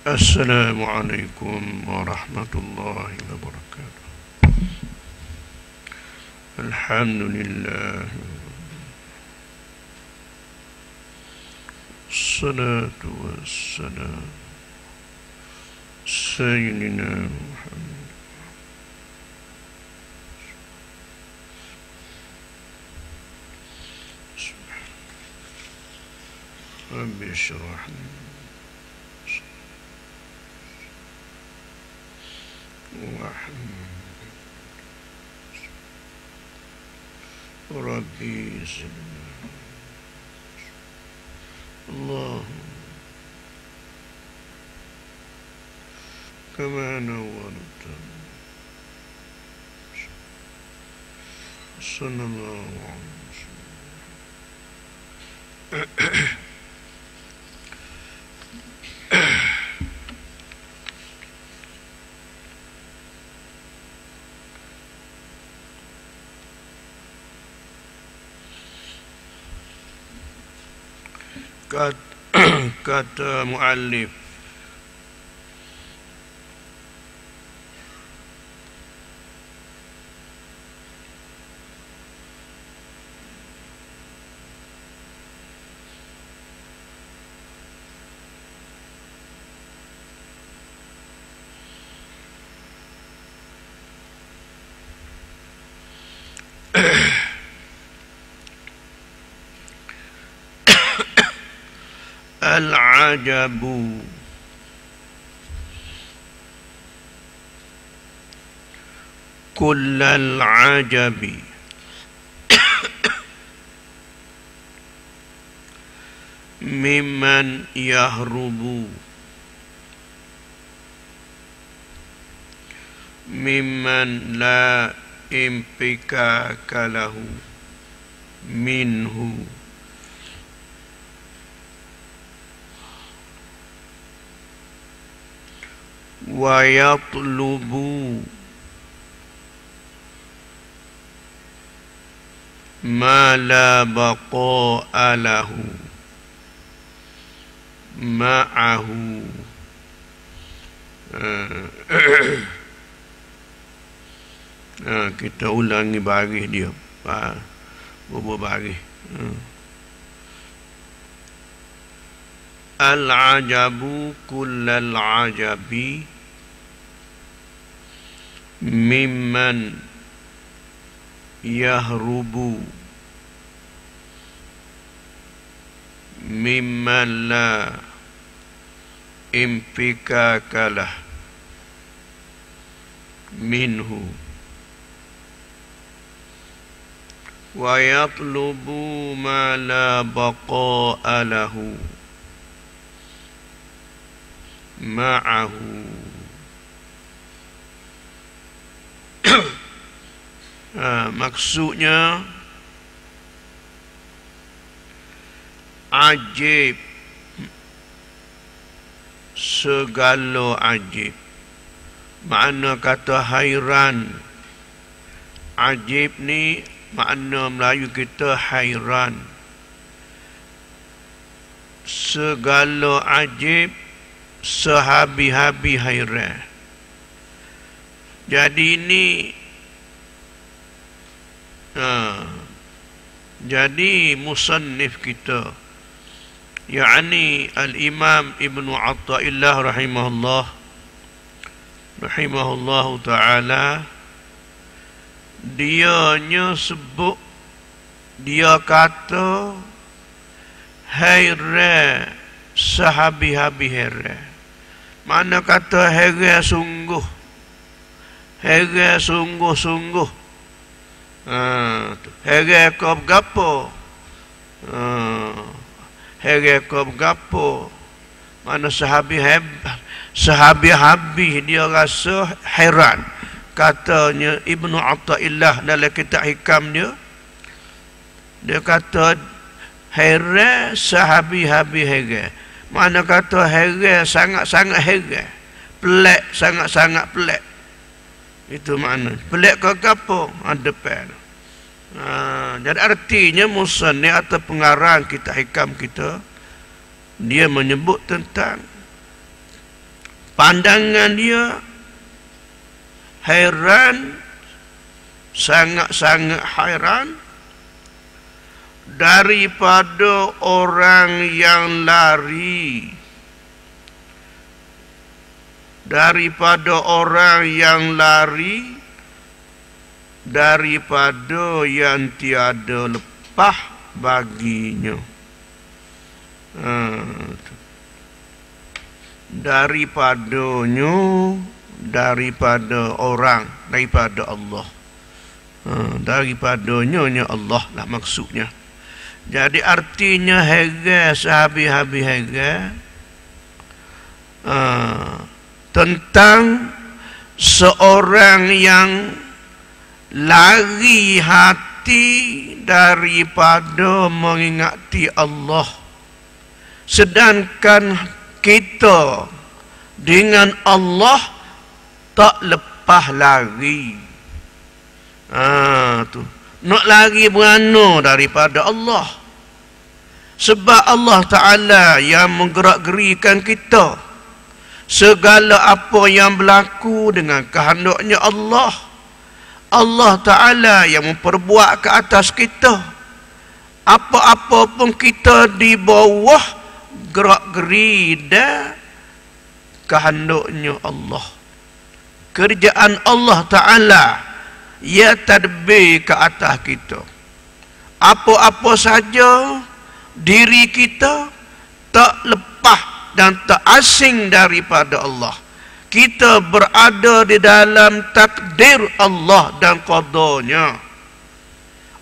Assalamualaikum warahmatullahi wabarakatuh. Alhamdulillah. Salatu wassalam Sayyidina Muhammad. Rabbi syrah li Rabbi zidna Allah kama nawwarta sallallahu alaihi wasallam. Kata muallif, al-ajabu kullal ajabi mimman yahrubu mimman la impikaka lahu minhu wa yatlubu ma la baqa'a lahu ma'ahu. Kita ulangi baris dia, beberapa baris. Al-ajabu kullal ajabi mimman yahrubu mimman la impikaka lah minhu wa yatlubu ma la baqa'a lahu ma'ahu. Maksudnya ajib, segala ajib. Makna kata hairan, ajib ni makna Melayu kita hairan. Segala ajib sehabi-habi hairan. Jadi ini jadi musannif kita, yakni al-Imam Ibnu Athaillah rahimahullah ta'ala, dia sebut, dia kata hairan sehabi-habi hairan. Mana kata hairan sungguh, hairan sungguh-sungguh. Hairan kau bergapo? Hairan kau bergapo? Mana sehabi-habi dia rasa hairan. Katanya Ibnu Athaillah dalam kitab hikam dia, dia kata hairan sehabi-habi hairan. Mana kata hairan sangat-sangat hairan, pelik, sangat-sangat pelik. Itu makna. Pelik ke apa? Depan. Jadi artinya musannif atau pengarang kitab hikam kita, dia menyebut tentang pandangan dia hairan, sangat-sangat hairan daripada orang yang lari, daripada yang tiada lepah baginya. Daripada orang, daripada Allah. Daripadanya Allah lah maksudnya. Jadi artinya heran, sehabis-habis heran tentang seorang yang lari hati daripada mengingati Allah, sedangkan kita dengan Allah tak lepas lari. Tu nak lari berano daripada Allah, sebab Allah Ta'ala yang menggerak-gerikan kita. Segala apa yang berlaku dengan kehendaknya Allah, Allah Ta'ala yang memperbuat ke atas kita. Apa-apa pun kita di bawah gerak-geri dan kehendaknya Allah. Kerjaan Allah Ta'ala ia tadbir ke atas kita. Apa-apa saja diri kita tak lepas dan tak asing daripada Allah. Kita berada di dalam takdir Allah dan qadanya.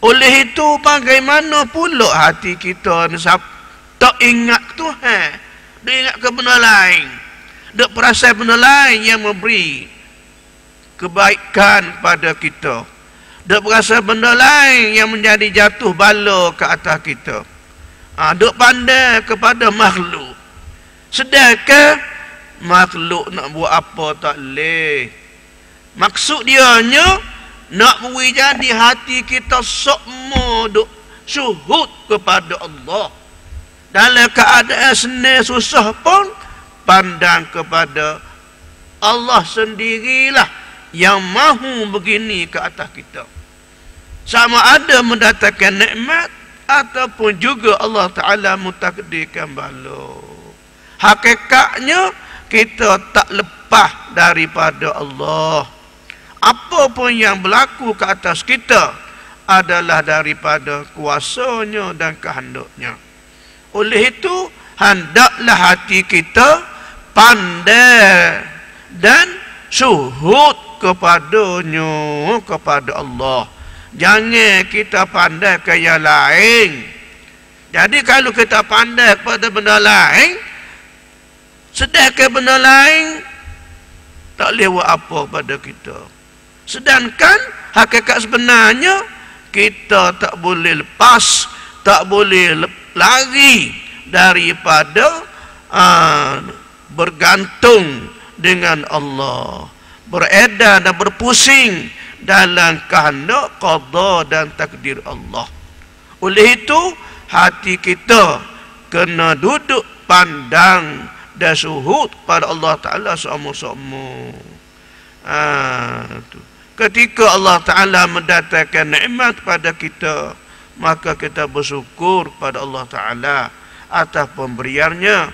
Oleh itu bagaimana pula hati kita tak ingat Tuhan, dia ingat ke benda lain, dia perasan benda lain yang memberi kebaikan pada kita, dia perasan benda lain yang menjadi jatuh bala ke atas kita. Dia pandai kepada makhluk, sedangkan makhluk nak buat apa tak boleh. Maksud dia nak beri jadi hati kita semua duk syuhud kepada Allah. Dalam keadaan senang susah pun pandang kepada Allah sendirilah yang mahu begini ke atas kita. Sama ada mendatangkan nikmat ataupun juga Allah Ta'ala mentakdirkan bala. Hakikatnya kita tak lepas daripada Allah. Apa pun yang berlaku ke atas kita adalah daripada kuasanya dan kehendaknya. Oleh itu hendaklah hati kita pandai dan syuhud kepadanya, kepada Allah. Jangan kita pandai ke yang lain. Jadi kalau kita pandai kepada benda lain, sedangkan benda lain tak lewat apa pada kita. Sedangkan hakikat sebenarnya kita tak boleh lepas, tak boleh lari daripada bergantung dengan Allah, beredar dan berpusing dalam kehendak, qada dan takdir Allah. Oleh itu hati kita kena duduk pandang dan syuhud pada Allah Ta'ala sama-sama. Ketika Allah Ta'ala mendatangkan nikmat pada kita, maka kita bersyukur pada Allah Ta'ala atas pemberiannya.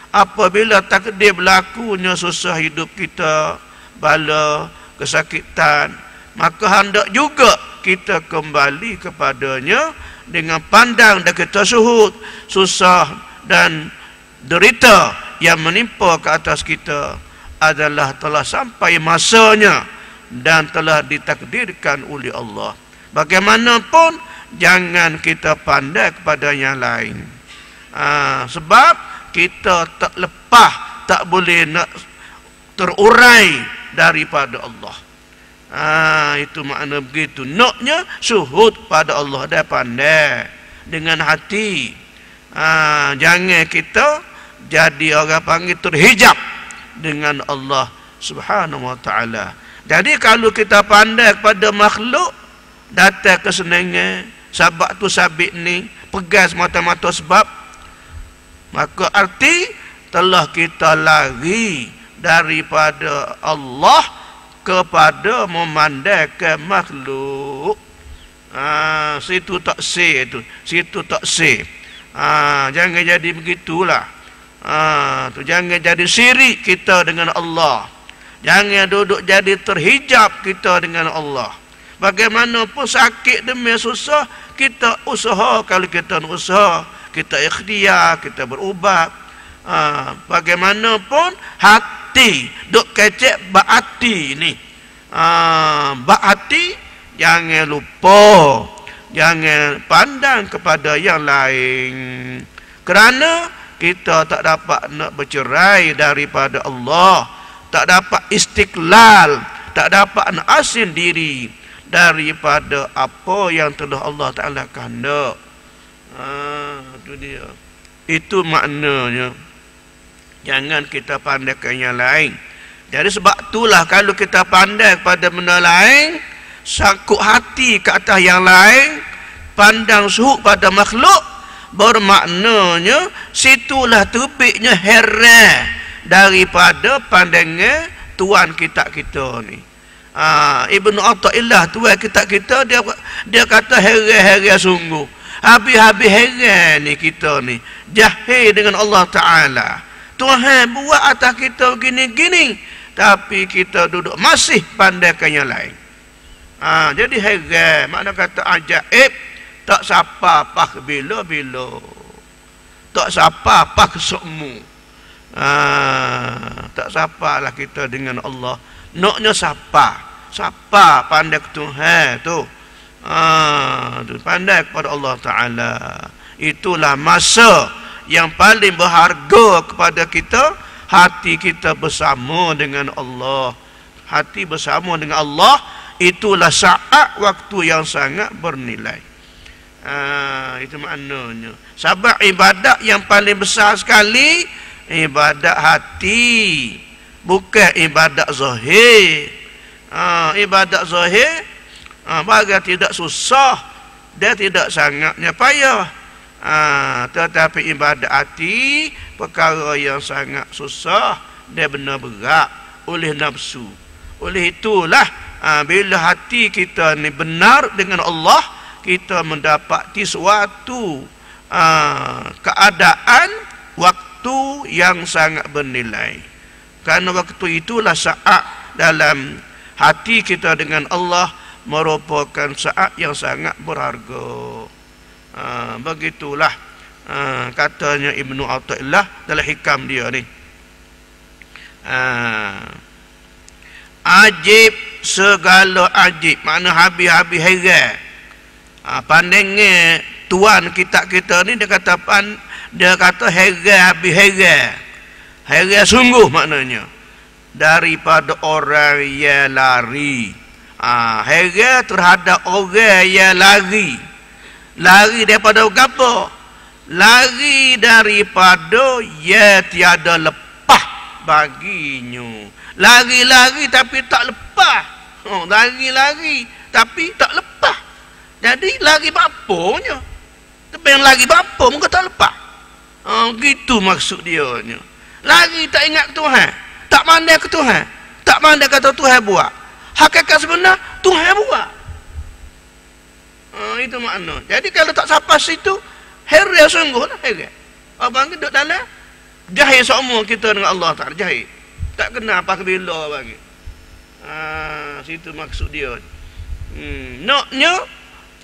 Apabila takdir berlakunya susah hidup kita, bala, kesakitan, maka hendak juga kita kembali kepadanya dengan pandang dan kita syuhud susah dan derita yang menimpa ke atas kita adalah telah sampai masanya dan telah ditakdirkan oleh Allah. Bagaimanapun jangan kita pandai kepada yang lain. Sebab kita tak lepas, tak boleh nak terurai daripada Allah. Itu makna begitu. Naknya syuhud pada Allah dan pandai dengan hati. Jangan kita jadi orang panggil terhijab dengan Allah Subhanahu wa ta'ala. Jadi kalau kita pandai kepada makhluk, datang kesenangan, sabak tu sabit ni, pegas mata-mata sebab, maka arti telah kita lari daripada Allah kepada memandangkan makhluk. Situ taksir tu, situ taksir. Jangan jadi begitulah. Jangan jadi syirik kita dengan Allah. Jangan duduk jadi terhijab kita dengan Allah. Bagaimanapun sakit demi susah, kita usaha. Kalau kita nak usaha, kita ikhtiar, kita berubat. Bagaimanapun hati duk kecek bak hati ni. Bak hati jangan lupa, jangan pandang kepada yang lain. Kerana kita tak dapat nak bercerai daripada Allah, tak dapat istiqlal, tak dapat nak asing diri daripada apa yang telah Allah Ta'ala kehendak. Itu dia. Itu maknanya. Jangan kita pandangkan yang lain. Jadi sebab itulah kalau kita pandang pada benda lain, sangkut hati ke atas yang lain, pandang suhuk pada makhluk, bermaknanya situlah terbitnya heran daripada pandangan tuan kita ni. Ibnu Athaillah tuan kita dia kata heran sungguh. Habis-habis heran ni kita ni. Jahil dengan Allah Ta'ala. Tuhan buat atas kita gini-gini, tapi kita duduk masih pandangkan yang lain. Jadi heran, makna kata ajaib, tak sapa pak bila-bila, tak sapa pak semu. Tak sapalah kita dengan Allah. Naknya sapa pandai ke Tuhan tu. Pandai kepada Allah Ta'ala. Itulah masa yang paling berharga kepada kita. Hati kita bersama dengan Allah. Hati bersama dengan Allah, itulah saat waktu yang sangat bernilai. Itu maknanya. Sebab ibadat yang paling besar sekali, ibadat hati, bukan ibadat zahir. Ibadat zahir bagai tidak susah, dia tidak sangatnya payah. Tetapi ibadat hati perkara yang sangat susah, dia benar berat oleh nafsu. Oleh itulah bila hati kita ni benar dengan Allah, kita mendapati suatu keadaan waktu yang sangat bernilai. Karena waktu itulah saat dalam hati kita dengan Allah merupakan saat yang sangat berharga. Begitulah katanya Ibnu Athaillah dalam hikam dia ni. Ajib segala ajib, makna habis-habis heran. Pandangan tuan kita ni dia kata heran habis heran. Heran sungguh maknanya. Daripada orang yang lari. Heran terhadap orang yang lari. Lari daripada apa? Lari daripada ya tiada lepas baginya. Lari-lari tapi tak lepas. Lari-lari tapi tak lepas. Jadi lari bapanya. Tapi yang lari bapa muka tak lepas. Gitu maksud dia. Lari tak ingat Tuhan, tak pandai ke Tuhan, tak pandai kata Tuhan buat. Hakikat sebenar Tuhan buat. Itu makna. Jadi kalau tak sampai situ, heran sungguh lah heran. Abang duduk dalam jahil semua kita dengan Allah Ta'ala, jahil. Tak kenal apa bila bagi. Situ maksud dia. Naknya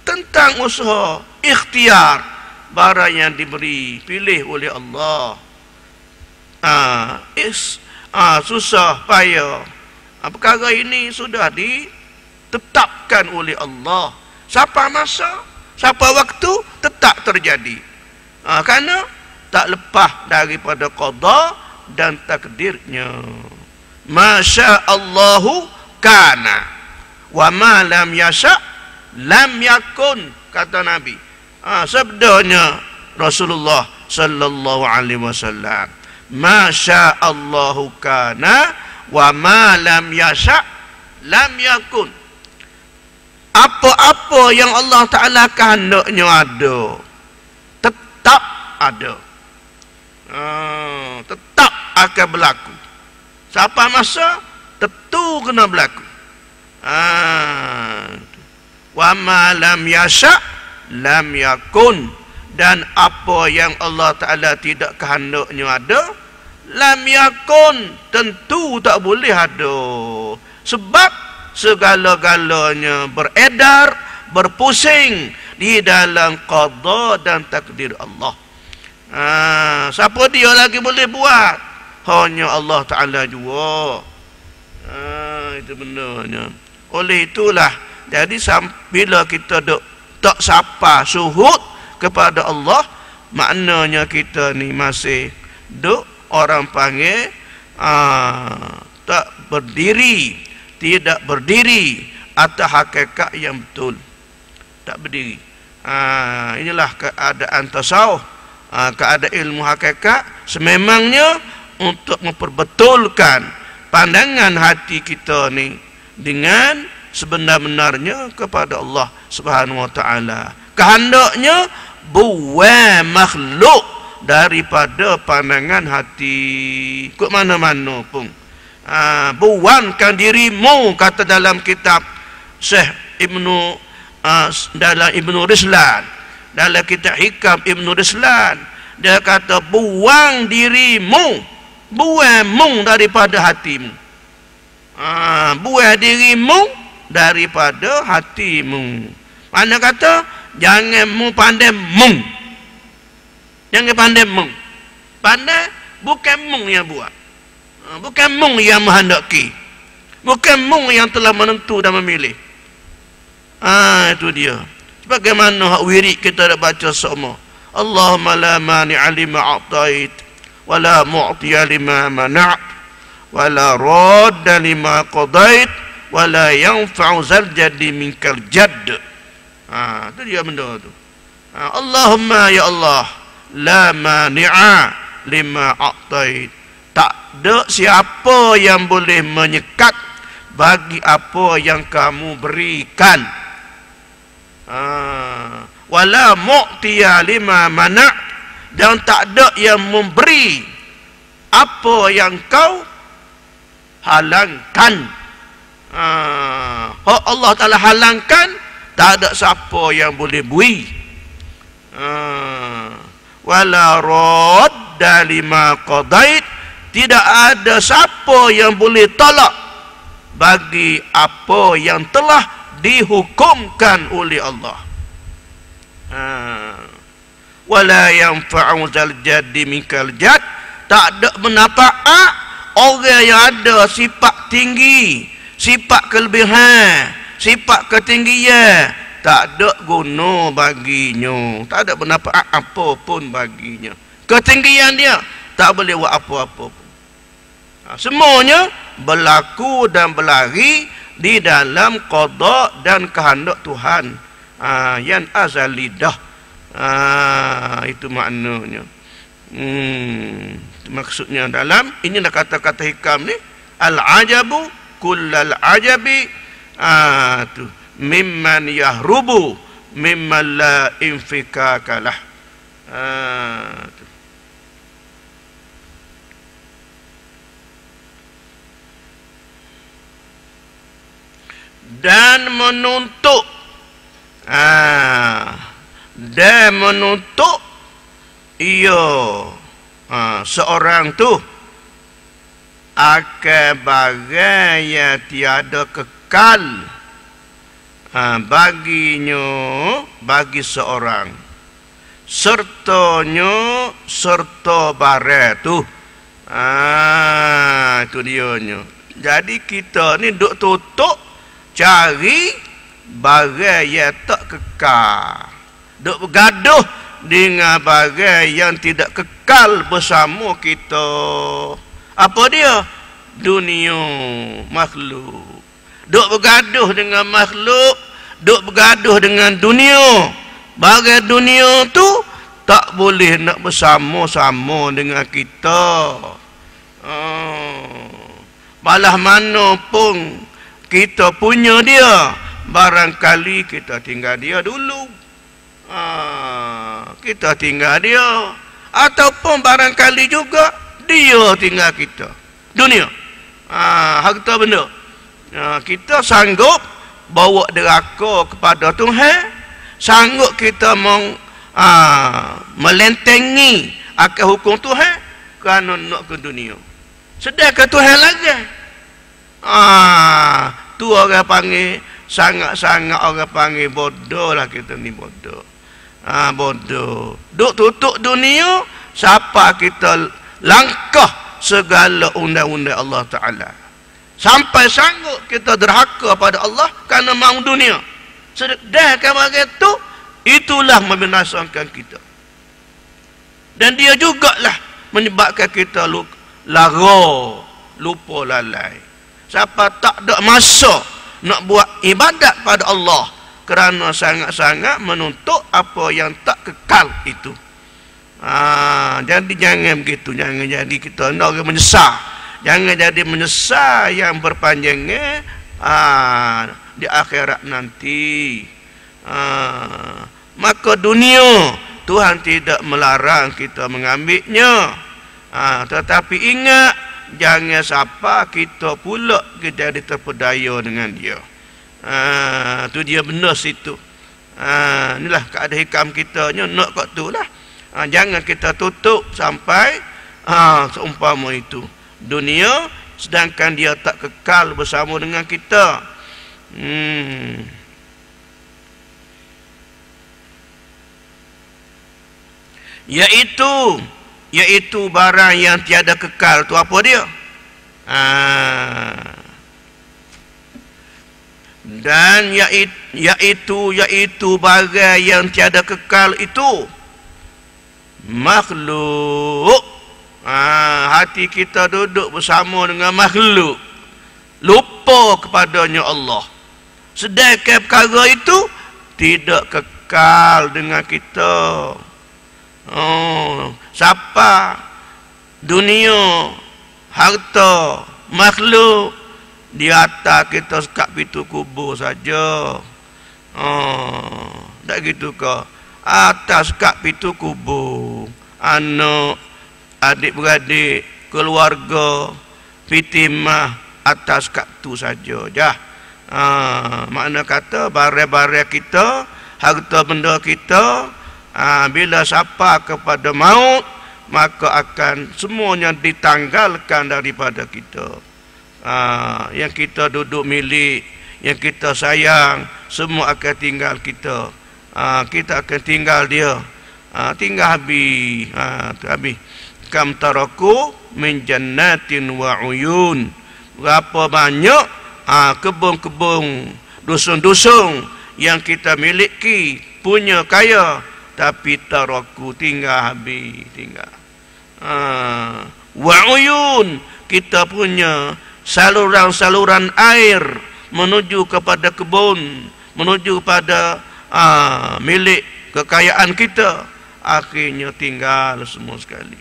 tentang usaha ikhtiar barang yang diberi pilih oleh Allah. Susah payah. Perkara ini sudah ditetapkan oleh Allah. Siapa masa, siapa waktu tetap terjadi. Kerana tak lepas daripada qada dan takdirnya. Masya Allahu kana, wa ma lam yasha lam yakun, kata Nabi. Sabdanya Rasulullah sallallahu alaihi wasallam. Masya Allahu kana, wa ma lam yasha lam yakun. Apa-apa yang Allah Ta'ala kehendaknya ada, tetap ada. Tetap akan berlaku. Siapa masa tentu kena berlaku. Wa ma lam yasha lam yakun. Dan apa yang Allah Ta'ala tidak kehendaknya ada, lam yakun, tentu tak boleh ada. Sebab segala-galanya beredar, berpusing di dalam qada dan takdir Allah. Siapa dia lagi boleh buat? Hanya Allah Ta'ala juga. Itu benarnya. Oleh itulah, jadi bila kita tak sapa suhud kepada Allah, maknanya kita ni masih orang panggil tak berdiri, tidak berdiri atas hakikat yang betul, tak berdiri. Inilah keadaan tasawuf, keadaan ilmu hakikat sememangnya untuk memperbetulkan pandangan hati kita ni dengan sebenar-benarnya kepada Allah Subhanahu wa taala. Kehendaknya buang makhluk daripada pandangan hati ke mana-mana pun. Buangkan dirimu, kata dalam kitab Syekh Ibnu dalam Ibnu Rislan, dalam kitab Hikam Ibnu Rislan, dia kata buang dirimu, buang daripada hatimu. Buang dirimu daripada hatimu. Mana kata jangan mu pandai mung. Jangan pandai mung. Pandai bukan mung yang buat. Bukan mung yang menghendaki. Bukan mung yang telah menentu dan memilih. Itu dia. Bagaimana hak wirid kita dah baca semua. Allahumma la mani'a lima a'tait, wa la mu'tiya lima mana', wa la radda lima qadait, wa la yanfa'u zal jaddi minkal jadd. Itu dia benda tu. Allahumma ya Allah, la mani'a lima a'tait. Tak ada siapa yang boleh menyekat bagi apa yang kamu berikan. Wala mu'tiya lima mana', dan tak ada yang memberi apa yang kau halangkan. Allah Ta'ala halangkan, tak ada siapa yang boleh bui. Wala radda lima qadait, tidak ada siapa yang boleh tolak bagi apa yang telah dihukumkan oleh Allah. Wala yanfa'u zal jaddi minkal jadd, tak ada manfaat orang yang ada sifat tinggi, sifat kelebihan, sifat ketinggian, tak ada guna baginya, tak ada manfaat apa pun baginya. Ketinggian dia tak boleh buat apa-apa pun. Semuanya berlaku dan berlari di dalam qada dan kehendak Tuhan yang azali dah. Itu maknanya. Maksudnya dalam inilah kata-kata hikam ni, al-ajabu kullal ajabi tu mimman yahrubu mimman la infikakalah. Dan menuntut seorang tu akan bagai yang tiada kekal baginya, bagi seorang sertanya serta barang tu. Itu dianya. Jadi kita ni duk tutup cari barang yang tak kekal, duk bergaduh dengan barang yang tidak kekal bersama kita. Apa dia? Dunia, makhluk. Duk bergaduh dengan makhluk, duk bergaduh dengan dunia. Barang dunia tu tak boleh nak bersama-sama dengan kita. Balah mana pun kita punya dia, barangkali kita tinggal dia dulu. Kita tinggal dia, ataupun barangkali juga dia tinggal kita. Dunia. harta benda. Kita sanggup bawa deraka kepada Tuhan, sanggup kita melentengi akan hukum Tuhan kerana nak ke dunia. Sedangkan Tuhan lagi. Tu orang panggil, sangat-sangat orang panggil bodoh lah kita ni, bodoh. Bodoh. Duk tutup dunia, siapa kita langkah segala undang-undang Allah Ta'ala. Sampai sanggup kita derhaka pada Allah kerana mahu dunia. Sedangkan begitu, itulah membinasakan kita. Dan dia jugalah menyebabkan kita lupa lalai. Siapa tak ada masa nak buat ibadat pada Allah kerana sangat-sangat menuntut apa yang tak kekal itu. Jadi jangan begitu. Jangan jadi kita nak orang menyesal. Jangan jadi menyesal yang berpanjangnya di akhirat nanti. Maka dunia Tuhan tidak melarang kita mengambilnya. Tetapi ingat, jangan siapa kita pula jadi terpedaya dengan dia. Tu dia benar situ. Inilah keadaan hikam kita nak kat tu lah. Jangan kita tutup sampai seumpama itu dunia, sedangkan dia tak kekal bersama dengan kita. Iaitu barang yang tiada kekal tu apa dia? Dan iaitu barang yang tiada kekal itu makhluk. Hati kita duduk bersama dengan makhluk, lupa kepadanya Allah. Sedangkan perkara itu tidak kekal dengan kita. Siapa? Dunia, harta, makhluk, di atas kita sekat pintu kubur saja. Tak gitu ke? Atas sekat pintu kubur, anak, adik-beradik, keluarga, fitimah, atas sekat tu saja. Makna kata barang-barang kita, harta benda kita, bila siapa kepada maut, maka akan semuanya ditanggalkan daripada kita. Yang kita duduk milik, yang kita sayang, semua akan tinggal kita. Kita akan tinggal dia. Tinggal habis. Habis. Kam taraku min jannatin wa uyun. Berapa banyak kebun-kebun, dusun-dusun yang kita miliki, punya kaya, tapi taraku tinggal habis, tinggal. Wa uyun, kita punya saluran-saluran air menuju kepada kebun, menuju pada milik kekayaan kita, akhirnya tinggal semua sekali.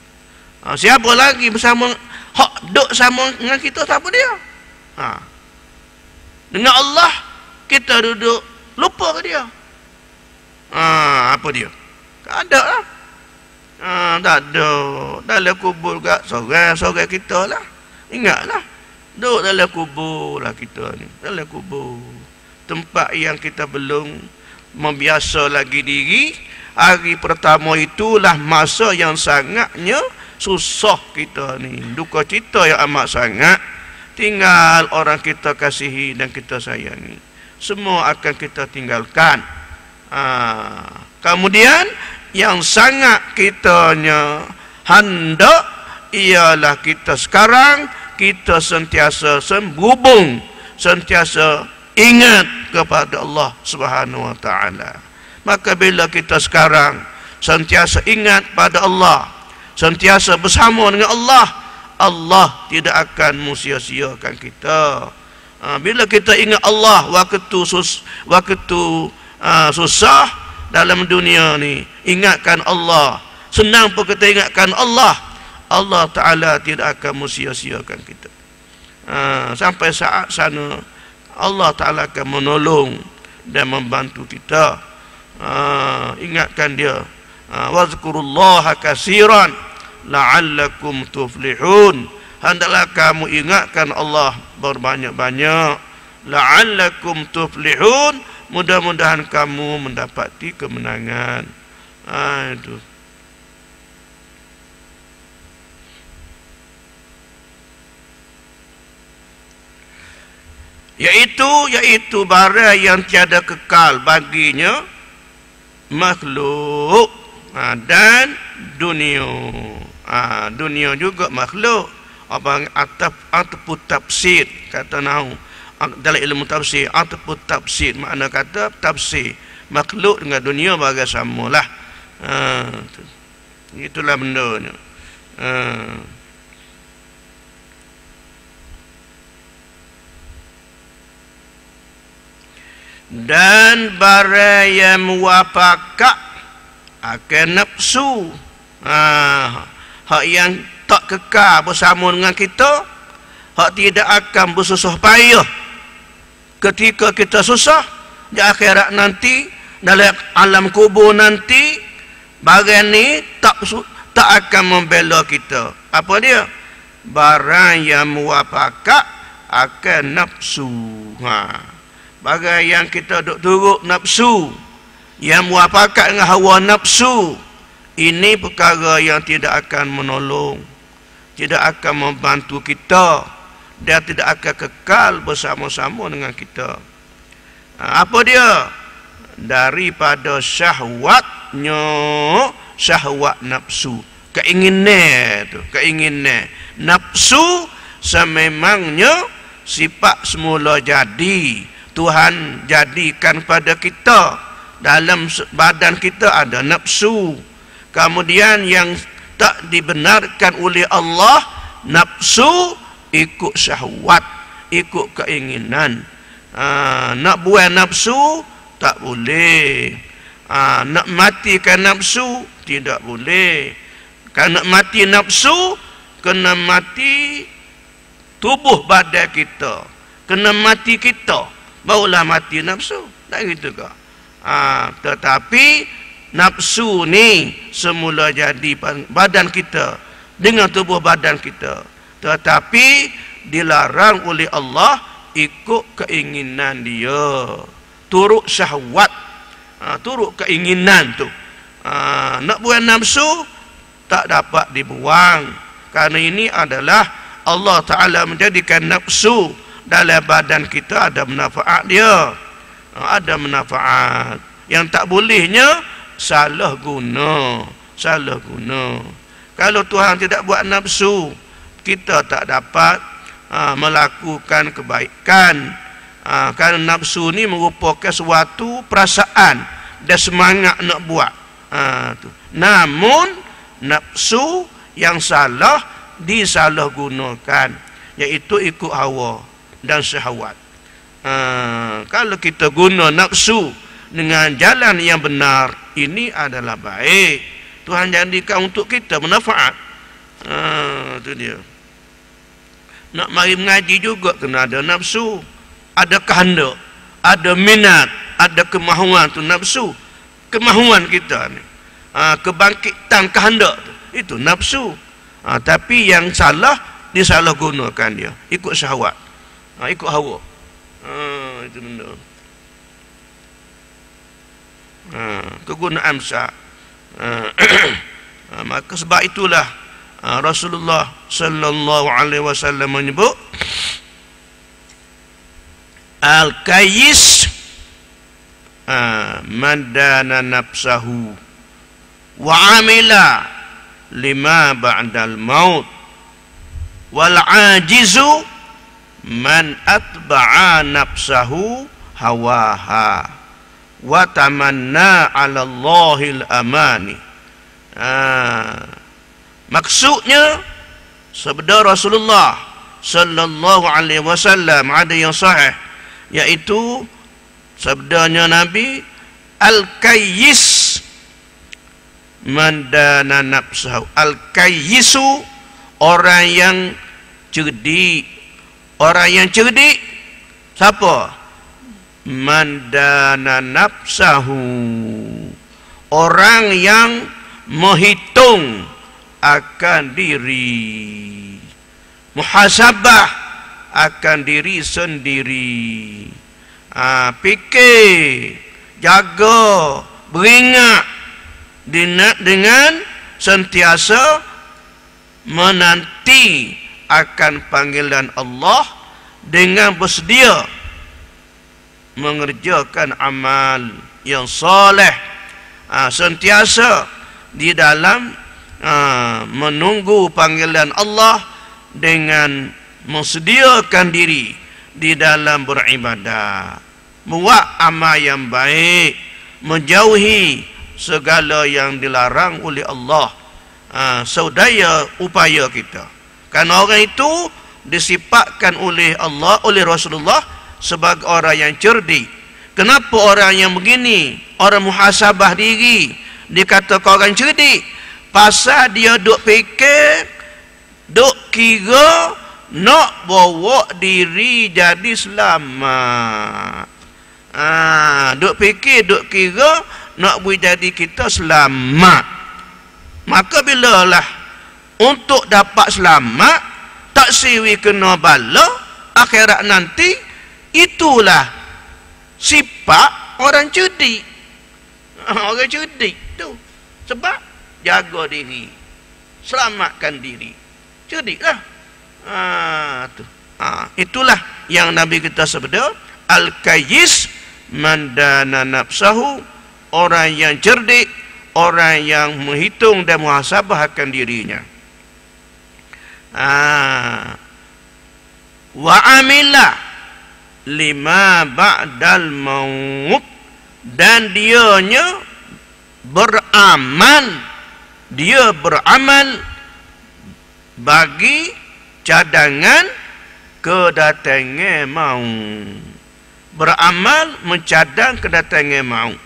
Siapa lagi bersama hak duk sama dengan kita? Siapa dia? Dengan Allah kita duduk lupa ke dia? Apa dia? Tak ada lah. Tak ada. Dalam kubur kat sorang-sorang kita lah. Ingatlah, duduk dalam kubur lah kita ni. Dalam kubur, tempat yang kita belum membiasa lagi diri. Hari pertama itulah masa yang sangatnya susah kita ni, duka cita yang amat sangat. Tinggal orang kita kasihi dan kita sayangi, semua akan kita tinggalkan. Kemudian yang sangat kitanya hendak ialah kita sekarang, kita sentiasa berhubung, sentiasa ingat kepada Allah Subhanahu wa ta'ala. Maka bila kita sekarang sentiasa ingat pada Allah, sentiasa bersama dengan Allah, Allah tidak akan sia-siakan kita. Bila kita ingat Allah waktu susah dalam dunia ni, ingatkan Allah. Senang pun kita ingatkan Allah, Allah Ta'ala tidak akan sia-siakan kita. Sampai saat sana Allah Ta'ala akan menolong dan membantu kita. Ingatkan dia. Wazkurullaha kasiran la'allakum tuflihun. hendaklah kamu ingatkan Allah berbanyak-banyak, la'allakum tuflihun, mudah-mudahan kamu mendapati kemenangan. Itu. Yaitu barang yang tiada kekal baginya makhluk, dan dunia. Dunia juga makhluk. Abang ataupun tafsir kata nahu dalam ilmu tafsir, ataupun tafsir makna kata tafsir makhluk dengan dunia bagai samalah. Itulah bendanya. Dan barang yang muwafaqah akan nafsu, hak yang tak kekal bersama dengan kita, hak tidak akan bersusah payah ketika kita susah di akhirat nanti, dalam alam kubur nanti, barang ni tak akan membela kita. Apa dia? Barang yang muwafaqah akan nafsu. Bagai yang kita duk turut nafsu, yang muwafaqat dengan hawa nafsu, ini perkara yang tidak akan menolong, tidak akan membantu kita, dan tidak akan kekal bersama-sama dengan kita. Apa dia? Daripada syahwatnya, syahwat nafsu, keinginan tu, keinginan nafsu sememangnya sifat semula jadi. Tuhan jadikan pada kita, dalam badan kita ada nafsu. Kemudian yang tak dibenarkan oleh Allah, nafsu ikut syahwat, ikut keinginan. Nak buang nafsu tak boleh. Nak matikan nafsu tidak boleh. Kalau nak mati nafsu, kena mati tubuh badan kita, kena mati kita, barulah mati nafsu. Tak gitu ke? Tetapi nafsu ni semula jadi badan kita dengan tubuh badan kita, tetapi dilarang oleh Allah ikut keinginan dia, turut syahwat, turut keinginan tu. Nak buang nafsu tak dapat dibuang, kerana ini adalah Allah Ta'ala menjadikan nafsu dalam badan kita ada manfaat dia, ada manfaat. Yang tak bolehnya salah guna, salah guna. Kalau Tuhan tidak buat nafsu, kita tak dapat melakukan kebaikan. Kerana nafsu ni merupakan suatu perasaan dan semangat nak buat. Namun nafsu yang salah disalahgunakan, iaitu ikut hawa dan syahwat. Kalau kita guna nafsu dengan jalan yang benar, ini adalah baik. Tuhan jadikan untuk kita manfaat. Itu dia. Nak mari mengaji juga kena ada nafsu, ada kehendak, ada minat, ada kemahuan. Tu nafsu, kemahuan kita ni, kebangkitan kehendak tu, itu nafsu. Tapi yang salah disalahgunakan dia, ikut syahwat, ikut hawa. Itu benda. Kegunaan besar. Maka sebab itulah Rasulullah sallallahu alaihi wasallam menyebut al-kayyis man dana nafsahu wa amila lima ba'dal maut, wal ajizu man atba'a nafsahu hawaha wa tamanna 'ala Allahil amani. Maksudnya sabda Rasulullah sallallahu alaihi wasallam ada yang sahih, iaitu sabdanya Nabi, al-kayyis man dana nafsahu. Al-kayyisu orang yang cerdik. Orang yang cerdik siapa? Man dana nafsahu, orang yang menghitung akan diri. muhasabah akan diri sendiri. Fikir, jaga, beringat dengan sentiasa menanti akan panggilan Allah dengan bersedia mengerjakan amal yang soleh, sentiasa di dalam menunggu panggilan Allah dengan mensediakan diri di dalam beribadah, buat amal yang baik, menjauhi segala yang dilarang oleh Allah. Saudaya upaya kita, kerana orang itu disifatkan oleh Allah, oleh Rasulullah sebagai orang yang cerdik. Kenapa orang yang begini, orang muhasabah diri, dikatakan orang cerdik? Pasal dia duk fikir, duk kira nak bawa diri jadi selamat. Duk fikir, duk kira nak buat jadi kita selamat. Maka bilalah untuk dapat selamat, tak siwi kena bala akhirat nanti, itulah sifat orang cerdik. Orang cerdik tu sebab jaga diri, selamatkan diri, cerdiklah. Itulah yang Nabi kita sebut al-kayyis man dana nafsahu, orang yang cerdik, orang yang menghitung dan muhasabah akan dirinya. Wa amila lima ba'dal maut, dan dianya beramal, dia beramal bagi cadangan kedatangan maut. Beramal mencadang kedatangan maut.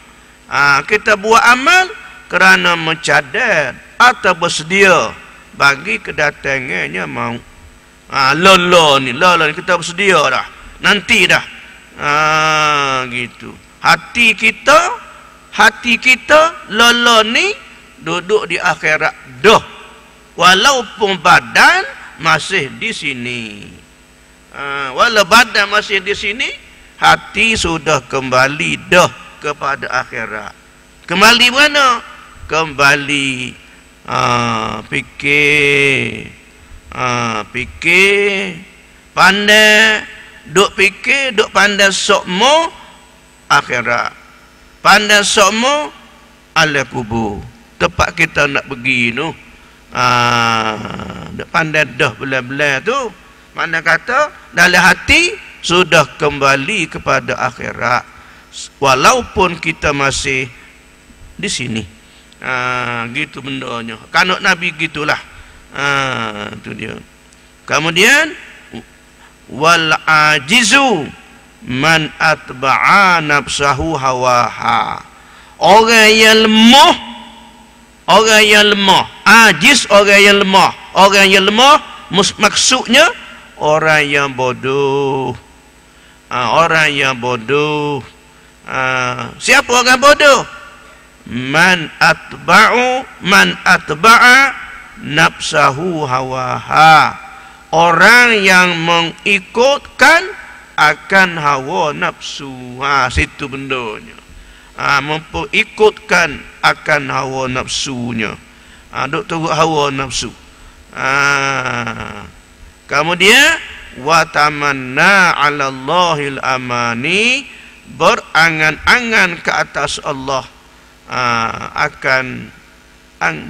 Kita buat amal kerana mencadang atau bersedia bagi kedatangannya maut. Lolo ni kita bersedia dah, nanti dah. Gitu. Hati kita lolo ni duduk di akhirat dah, walaupun badan masih di sini. Walau badan masih di sini, hati sudah kembali dah kepada akhirat. Kembali mana? Kembali fikir, pandai, duk fikir, duk pandai sokmo akhirat, pandai sokmo ala kubur, tempat kita nak pergi tu. Duk pandai dah belah-belah tu, mana kata dalam hati sudah kembali kepada akhirat, walaupun kita masih di sini. Gitu bendanya. Kanut Nabi gitulah. Itu dia. Kemudian wal ajizu man atba'a nafsahu hawaha. Orang yang lemah, ajiz, orang yang lemah. Orang yang lemah maksudnya orang yang bodoh. Orang yang bodoh. Siapa orang bodoh? Man atba'a nafsahu hawaha, orang yang mengikutkan akan hawa nafsu. Situ bendanya. Mengikutkan akan hawa nafsunya. Duk turut hawa nafsu. Kemudian wa tamanna 'ala Allahil amani, berangan-angan ke atas Allah akan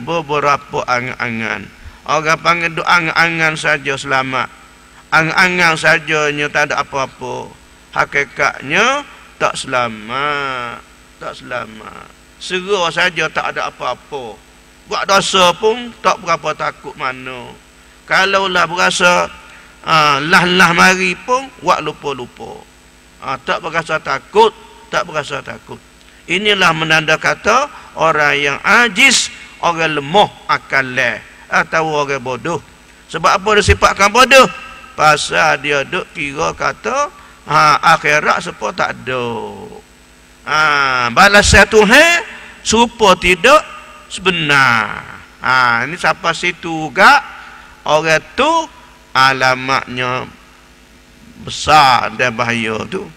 beberapa angan-angan. Orang panggil doa angan-angan saja selamat, angan-angan sajanya tak ada apa-apa, hakikatnya tak selamat, tak selamat. Serah saja tak ada apa-apa, buat dosa pun tak berapa takut mana. Kalaulah berasa lah mari pun buat lupa-lupa, tak berasa takut, tak berasa takut. Inilah menanda kata orang yang ajiz, orang lemah akal atau orang bodoh. Sebab apa dia sifatkan bodoh? Pasal dia duk kira kata akhirat serupa tak ada. Balasan Tuhan serupa tidak sebenar. Ini siapa situ gak orang tu alamatnya besar dan bahaya tu.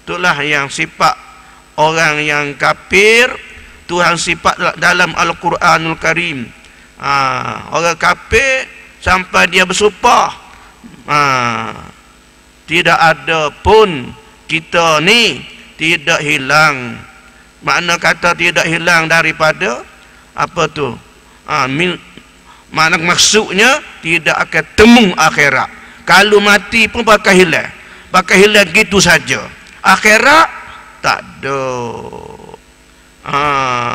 Itulah yang sifat orang yang kafir. Tuhan sifat dalam Al-Quranul Karim. Orang kafir sampai dia bersumpah, tidak ada pun kita ni tidak hilang. Makna kata tidak hilang daripada apa tu? Makna maksudnya tidak akan temu akhirat. Kalau mati pun pakai hilang gitu saja. Akhirat tak ada.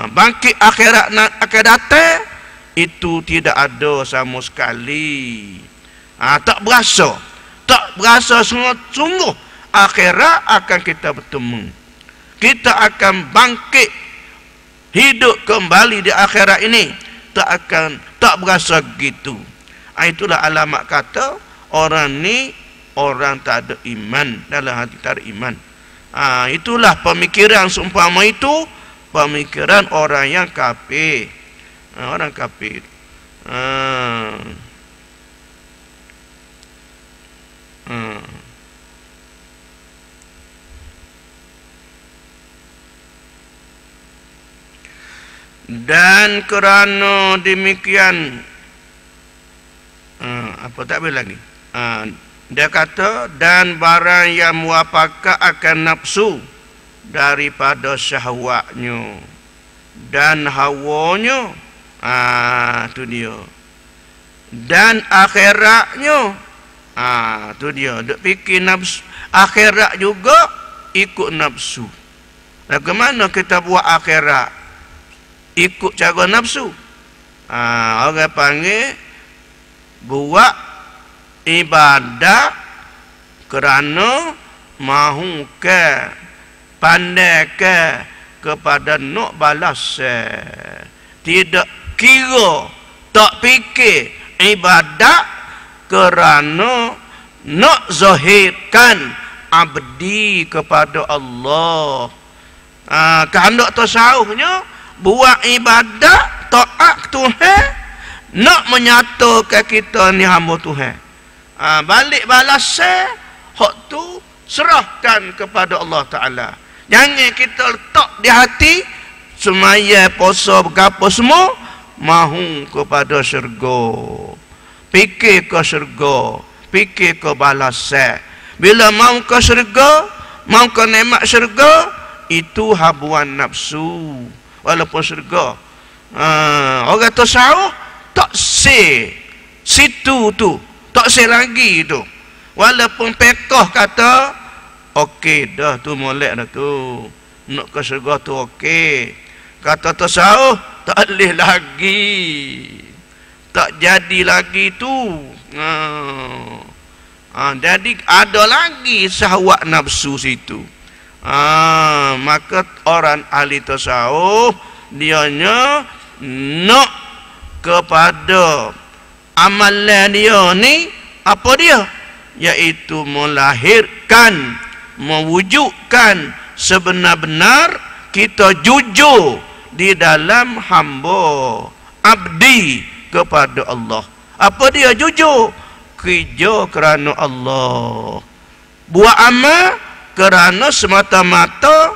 Bangkit akhirat akan datang, itu tidak ada sama sekali. Tak berasa sungguh akhirat akan kita bertemu. Kita akan bangkit hidup kembali di akhirat ini. Tak berasa gitu. Itulah alamat kata orang ni orang tak ada iman, dalam hati tak ada iman. Itulah pemikiran seumpama itu, pemikiran orang yang kafir. Orang kafir. Dan kerana demikian, apa tak boleh lagi? Dia kata, dan barang yang muafakat akan nafsu daripada syahwatnya dan hawanya, tu dia. Dan akhiratnya, tu dia. Duk fikir nafsu, akhirat juga ikut nafsu. Bagaimana kita buat akhirat? Ikut cara nafsu. Orang panggil buat ibadat kerana mahu ke, pandai ke kepada nak balas. Tidak kira, tak fikir ibadat kerana nak zahirkan abdi kepada Allah. Kehendak tasawufnya buat ibadat taat Tuhan, nak menyatakan kita ni hamba Tuhan. Balik balasnya hak tu serahkan kepada Allah Ta'ala. Jangan kita letak di hati semaya puasa berapa semua mahu kepada syurga, fikir ke syurga, fikir ke balasnya. Bila mahu ke syurga, mahu ke nikmat syurga, itu habuan nafsu. Walaupun syurga, orang tasawuf tak say situ tu, tak say lagi tu. Walaupun pekoh kata okey dah tu, molek dah tu, nak ke syurga tu okey. Kata tasawuf tak boleh lagi, tak jadi lagi tu. Jadi ada lagi syahwat nafsu situ. Maka orang ahli tasawuf dianya nak kepada amalan dia ni apa dia? Iaitu melahirkan, mewujudkan sebenar-benar kita jujur di dalam hamba abdi kepada Allah. Apa dia jujur? Kerja kerana Allah, buat amal kerana semata-mata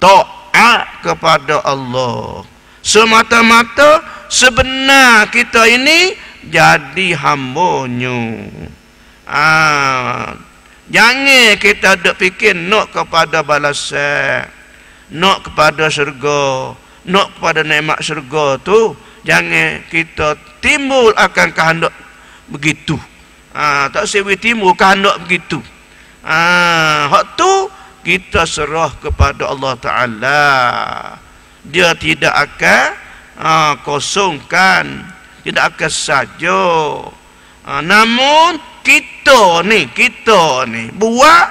taat kepada Allah, semata-mata sebenar kita ini jadi hamba-Nya. Jangan kita duk fikir nak kepada balasan, nak kepada syurga, nak kepada nikmat syurga tu. Jangan kita timbul akan kehendak begitu. Tak sewi timbul kehendak begitu. Hak tu kita serah kepada Allah Ta'ala. Dia tidak akan kosongkan, tidak akan saja. Namun kita ni buat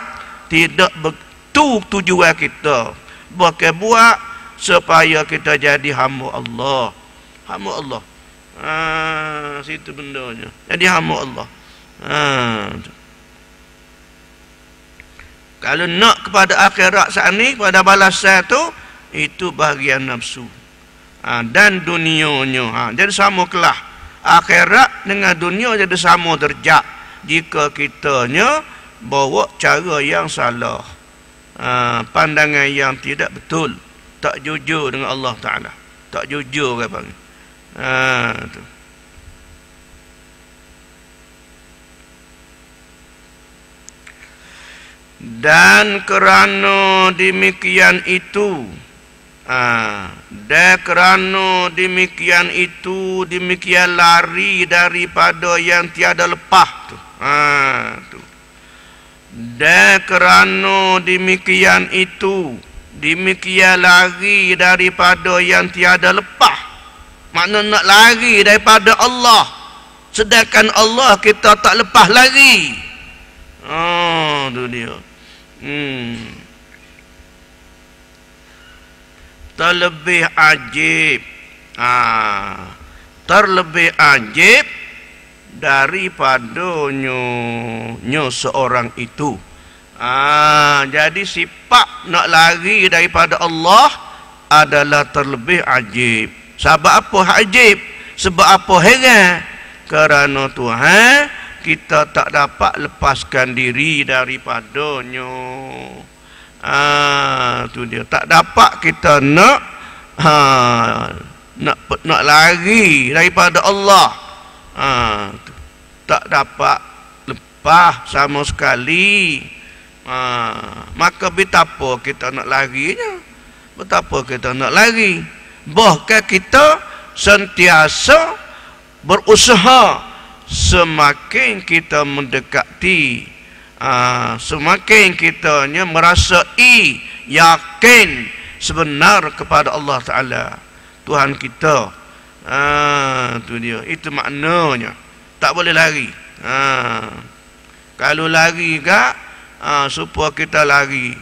tidak betul tujuan kita. Bukan buat supaya kita jadi hamba Allah. Hamba Allah. Situ bendanya. Jadi hamba Allah. Kalau nak kepada akhirat saat ni, pada balasan tu, itu bahagian nafsu. Dan dunianya. Jadi sama kelah. akhirat dengan dunia jadi sama derajat jika kitanya bawa cara yang salah, pandangan yang tidak betul, tak jujur dengan Allah Ta'ala, tak jujur ke bang. Tu. Dan kerana demikian itu, dan kerana demikian itu, demikian lari daripada yang tiada lepas tu. Tu. Dan kerana demikian itu, demikian lari daripada yang tiada lepas. Makna nak lari daripada Allah, sedangkan Allah kita tak lepas lari. Tu dia. Terlebih ajib, terlebih ajib daripadanya seorang itu. Jadi sifat nak lari daripada Allah adalah terlebih ajib. Sebab apa ajib? Sebab apa heran? Kerana Tuhan kita tak dapat lepaskan diri daripadanya. Tu dia, tak dapat kita nak lari daripada Allah. Tak dapat lepas sama sekali. Maka betapa kita nak larinya, betapa kita nak lari. Bahkan kita sentiasa berusaha semakin kita mendekati, semakin kitanya merasai yakin sebenar kepada Allah Ta'ala, Tuhan kita. Tu dia, itu maknanya tak boleh lari. Kalau lari kak, supaya kita lari,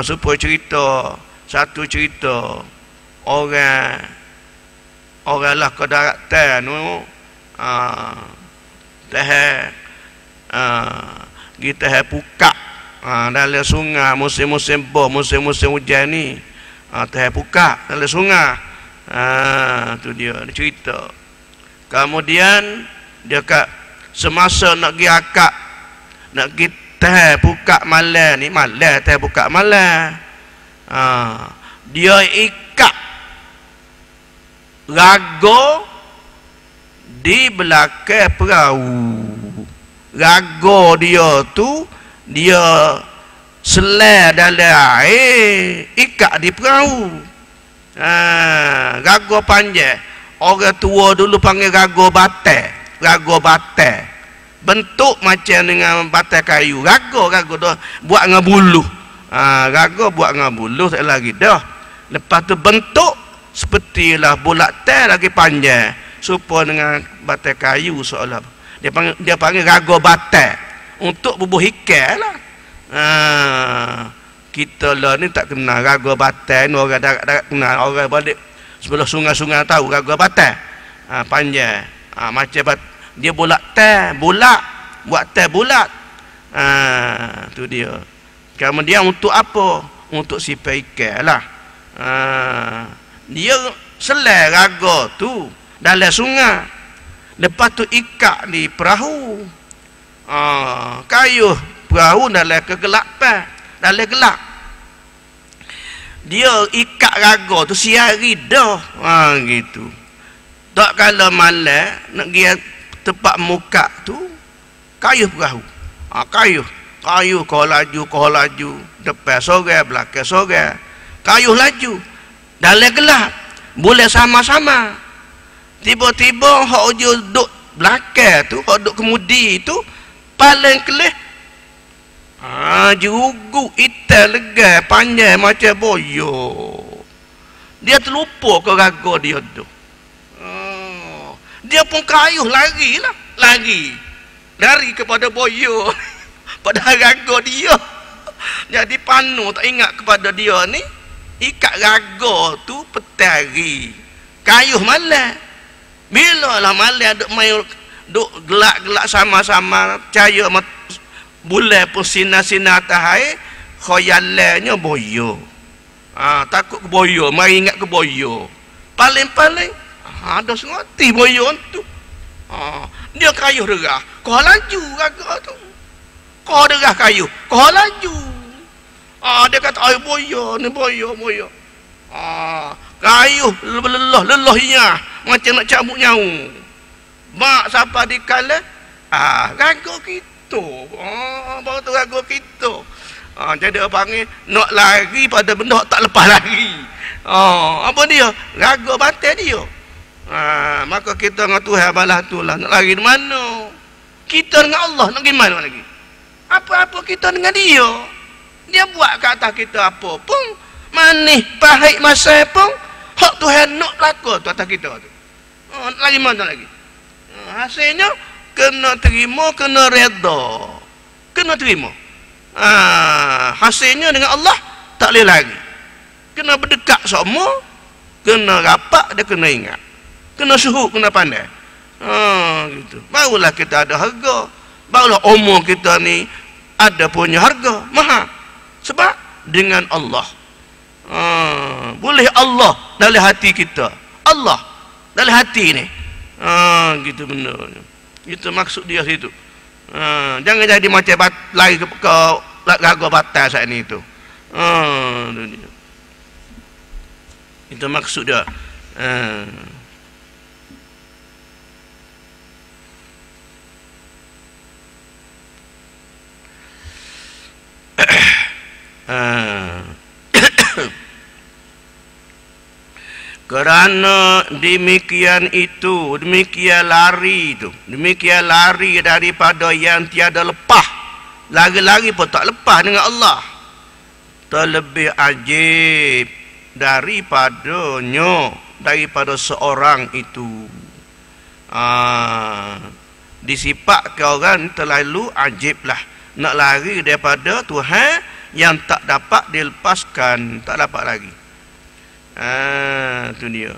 supaya cerita satu cerita orang lah ke daratan tu, kita pukak dalam sungai musim-musim musim-musim hujan ni, pukak dalam sungai. Tu dia cerita. Kemudian dia kat semasa nak pergi akak, nak pergi pukak malam ni, pukak malam, dia ikat raga di belakang perahu. Raga dia tu dia selai dalam air, ikat di perahu. Raga panjang. Orang tua dulu panggil raga batai. Raga batai. Bentuk macam dengan batai kayu. Raga tu buat dengan buluh. Raga buat dengan buluh tak lagi dah. Lepas tu bentuk sepertilah bulat teh lagi panjang, supaya dengan batai kayu seolah. Dia panggil raga batai untuk bubuh ikan lah. Kita lah ni tak kenal raga batai ni, orang darat kenal, orang balik sebelah sungai-sungai tahu raga batai. Panjang, macam dia bulat teh, buat teh bulat. Tu dia. Kemudian untuk apa? Untuk sipai ikan lah. Dia selai raga tu dalam sungai. Lepas tu ikat di perahu. Kayu perahu dalam kegelapan, dalam gelap. Dia ikat raga tu siari dah. Gitu. Tak kala malam nak pergi tempat muka tu, kayu perahu. Kayu kau laju, depan sorang, belakang sorang. Kayu laju dalam gelap, boleh sama-sama. Tiba-tiba hak duduk belakang tu, hak duduk kemudi tu paling kelih. Jugu hitam lega panjang macam boyo. Dia terlupa ke raga dia tu. Dia pun kayuh lari kepada boyo. Pada raga dia. Jadi panu tak ingat kepada dia ni, ikat raga tu petari. Kayuh malam. Bila lah malam duk gelak-gelak sama-sama, cahaya bulan pun sinar-sinar atas air, khayalannya boyo. Takut ke boyo, mari ingat ke boyo. Paling-paling ada sengerti boyo tu. Dia kayuh derah, kau laju agak tu. Kau derah kayuh, kau laju. Dia kata, "Ai boyo ni boyo." Kayuh lelah inya macam nak cabut nyawa. Mak siapa dikala? Ragu kita. Baru tu ragu kita. Jadi dia panggil nak lari pada benda tak lepas lari. Apa dia? Ragu batal dia. Maka kita dengan Tuhan balas tu lah. Nak lari di mana? Kita dengan Allah nak pergi mana lagi? Apa-apa kita dengan dia. Dia buat kat atas kita apa pun. Manis, pahit masa pun. Hak Tuhan nak laku tu atas kita tu. Lagi mana lagi? Hasilnya kena terima, kena reda. Kena terima. Hasilnya dengan Allah tak boleh lari. Kena berdekat semua, kena rapat, dia kena ingat. Kena suhuk, kena pandai. Gitu. Barulah kita ada harga. Barulah umur kita ni ada punya harga. Mahal. Sebab dengan Allah. Boleh Allah dalam hati kita. Allah dalam hati ni. Gitu benarnya. Itu maksud dia situ. Jangan jadi macam lari ke raga batas saat ni tu. Itu maksud dia. Kerana demikian itu, demikian lari itu, demikian lari daripada yang tiada lepas. Lari-lari pun tak lepas dengan Allah. Terlebih ajib daripada seorang itu. Disifatkan orang terlalu ajib lah. Nak lari daripada Tuhan yang tak dapat dilepaskan, tak dapat lagi. Itu dia.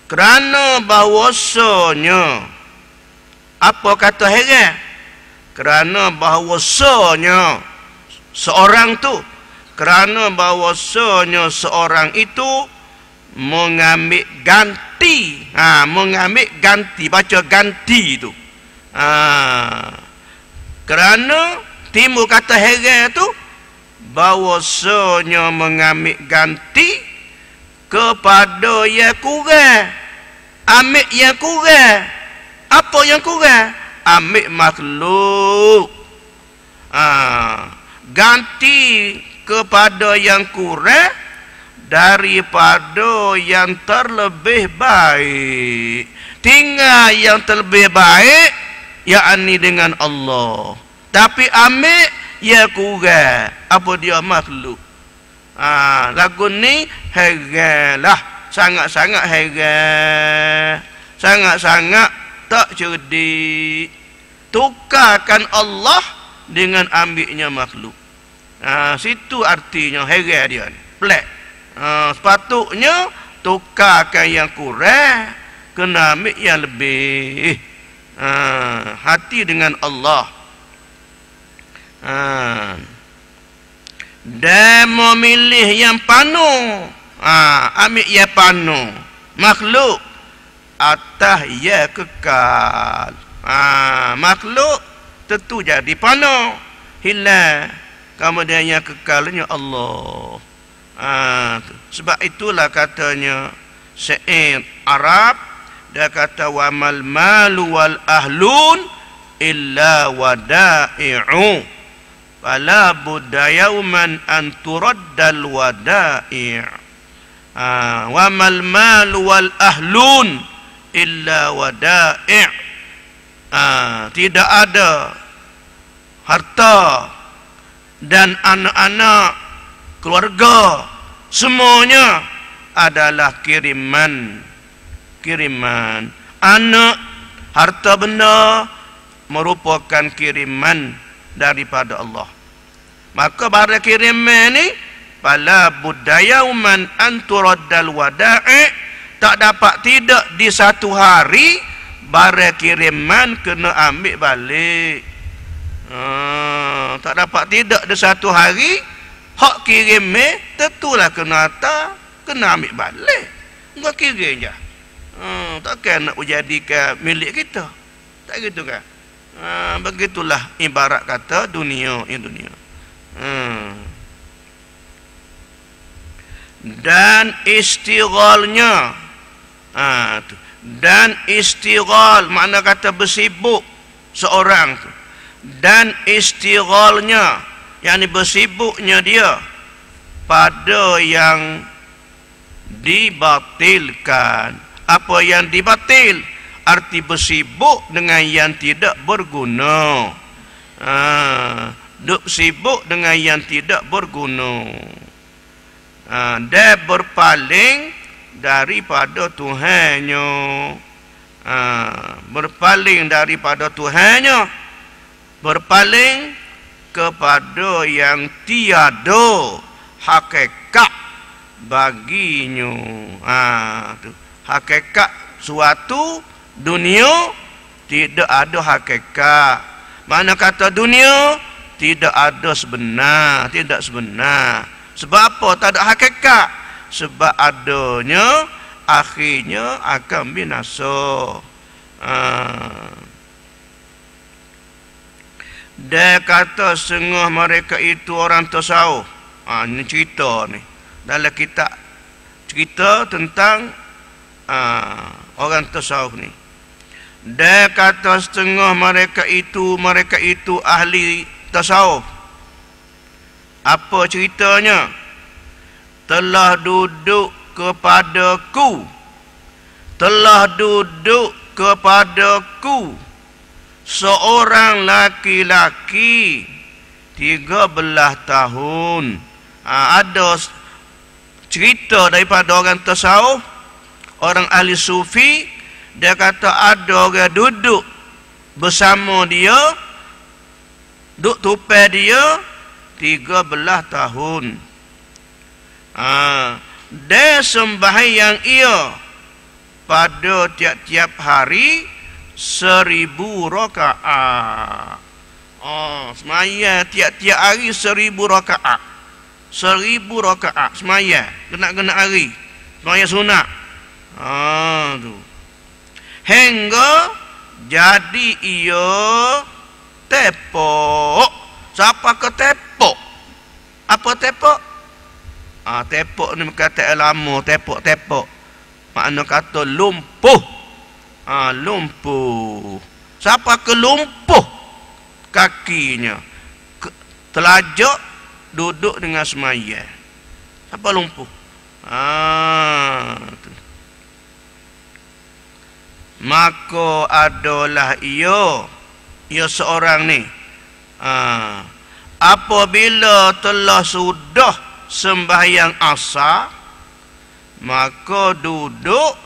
Kerana bahawasanya, apa kata heran? Kerana bahawasanya seorang tu, kerana bahawasanya seorang itu mengambil ganti. Mengambil ganti, baca ganti tu. Kerana timbul kata heran tu, bahawasanya mengambil ganti kepada yang kurang. Ambil yang kurang. Apa yang kurang? Ambil makhluk. Ganti kepada yang kurang daripada yang terlebih baik. Tinggal yang terlebih baik, yakni dengan Allah. Tapi ambil yang kurang. Apa dia? Makhluk. Lagu ni heranlah, sangat-sangat heran, sangat-sangat tak cerdik. Tukarkan Allah dengan ambilnya makhluk. Situ artinya heran dia ni, pelik. Sepatutnya tukarkan yang kurang, kena ambil yang lebih. Hati dengan Allah. Dan memilih yang panu. Ambil yang panu. Makhluk atas ia kekal. Makhluk tentu jadi panu, hilang. Kemudian yang kekalnya Allah. Sebab itulah katanya syair Arab, dia kata wa mal malu wal ahlun illa wada'i'u. Fala budda yawman an turaddal wada'i'. Wa mal mal wal ahlun illa wada'i'. Tidak ada harta dan anak-anak, keluarga, semuanya adalah kiriman. Kiriman. Anak, harta benda merupakan kiriman daripada Allah. Maka barang kiriman ni fala budda yauman an turaddal wada'i, tak dapat tidak di satu hari barang kiriman kena ambil balik. Tak dapat tidak di satu hari hak kiriman tentulah kena hantar, kena ambil balik. Enggak kirim je. Takkan nak jadikan milik kita. Tak gitu kan? Begitulah ibarat kata dunia, dunia. Dan istighalnya, dan istighal makna kata bersibuk seorang tu, dan istighalnya yakni bersibuknya dia pada yang dibatilkan. Apa yang dibatil? Arti bersibuk dengan yang tidak berguna. Duk sibuk dengan yang tidak berguna. Dia berpaling daripada Tuhannya. Berpaling daripada Tuhannya, berpaling kepada yang tiada hakikat baginya. Hakikat suatu dunia tidak ada hakikat. Mana kata dunia tidak ada sebenar, tidak sebenar. Sebab apa tak ada hakikat? Sebab adanya akhirnya akan binasa. Dia kata setengah mereka itu orang tasawuf. Ini cerita ni dalam kitab, cerita tentang orang tasawuf ni. Dia kata setengah mereka itu ahli tasawuf. Apa ceritanya? Telah duduk kepadaku, telah duduk kepadaku seorang laki-laki 13 tahun. Ada cerita daripada orang tasawuf, orang ahli sufi. Dia kata ada orang duduk bersama dia, duduk tupai dia 13 tahun. Dia sembahyang ia pada tiap-tiap hari 1000 rakaat. Semaya tiap-tiap hari 1000 rakaat. 1000 rakaat semaya, kena hari. Semaya sunat. Tu. Hingga jadi ia tepok. Siapa ke tepok? Apa tepok? Tepok ni kata lama, tepok. Makna kata lumpuh. Lumpuh. Siapa ke lumpuh kakinya? Telajak duduk dengan semaya. Siapa lumpuh? Tu. Maka adalah ia seorang ni, apabila telah sudah sembahyang asar, maka duduk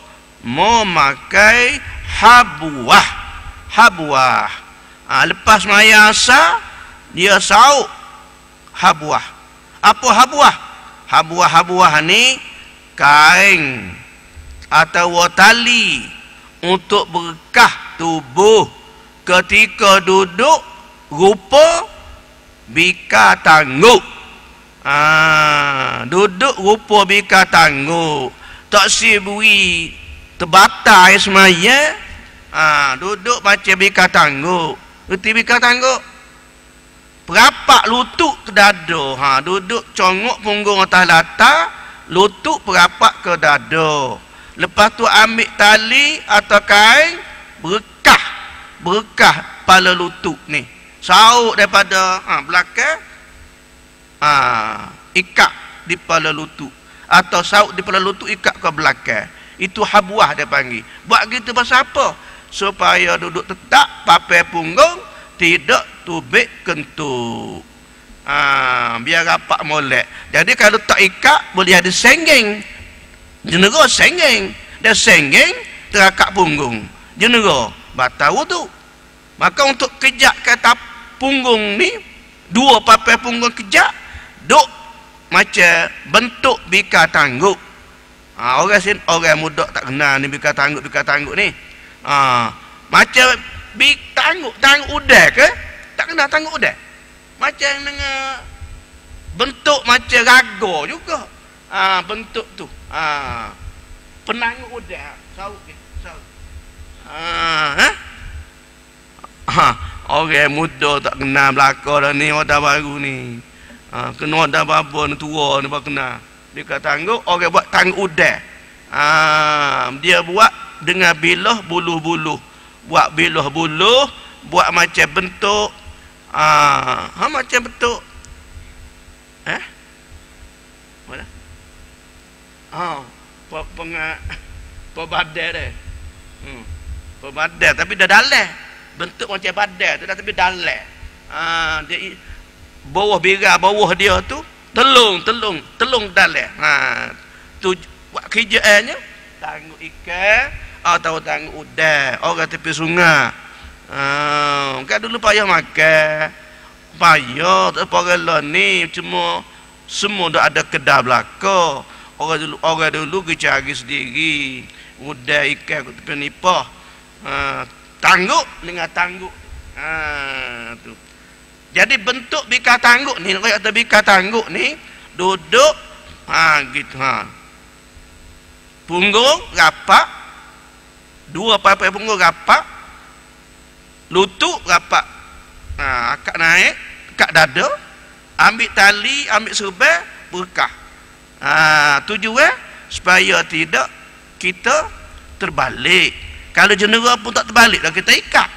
memakai habuah. Lepas sembahyang asar, dia sauk habuah. Apa habuah? Habuah ni kain atau tali untuk berkah tubuh ketika duduk rupa bika tangguk. Duduk rupa bika tangguk, tak sibui terbatai semaya. Duduk macam bika tangguk. Reti bika tangguk, perapak lutut ke dada. Duduk congok punggung atas latar, lutut perapak ke dada. Lepas tu ambil tali atau kain, berkah kepala lutut ni. Sauk daripada belakang, ikat di kepala lutut. Atau sauk di kepala lutut, ikat ke belakang. Itu habuah dia panggil. Buat gitu pasal apa? Supaya duduk tetap, papai punggung, tidak tubik kentut. Biar rapat molek. Jadi kalau tak ikat, boleh ada senggeng. Jenera senggeng. Dia senggeng, terakak punggung. Jenera batal tu. Maka untuk kejak kata punggung ni, dua papai punggung kejak, duk macam bentuk bika tangguk. Orang muda tak kenal ni bika tangguk ni. Macam tangguk udai ke? Tak kenal tangguk udai. Macam dengan bentuk macam raga juga. Bentuk tu. Penanguk udai. Sauk. Orang muda tak kenal belakang dah ni, orang dah baru ni. Kena dah bapa ni tua ni baru kenal. Dia kata tangguk, orang buat tangguk udah. Dia buat dengan bilah buluh-buluh. Buat bilah buluh, buat macam bentuk macam bentuk mana? Pebadai dia. Pebadai tapi dah dalam. Bentuk macam badai tu dah tapi dalam. Dia bawah bira bawah dia tu telung dalam. Tu buat kerjaannya tangguk ikan atau tangguk udang orang tepi sungai. Kan dulu payah makan. Payah tak orang ni cuma semua dah ada kedai belakang. Orang dulu dia cari sendiri. Udang ikan tepi nipah. Tangguk dengan tangguk. Tu. Jadi bentuk bika tangguk ni, orang kata bika tangguk ni duduk gitu punggung rapat, dua papai punggung rapat, lutut rapat. Akak naik, akak dada, ambil tali, ambil serban, berkah. Tujuan supaya tidak kita terbalik. Kalau jenera pun tak terbalik dah kita ikat.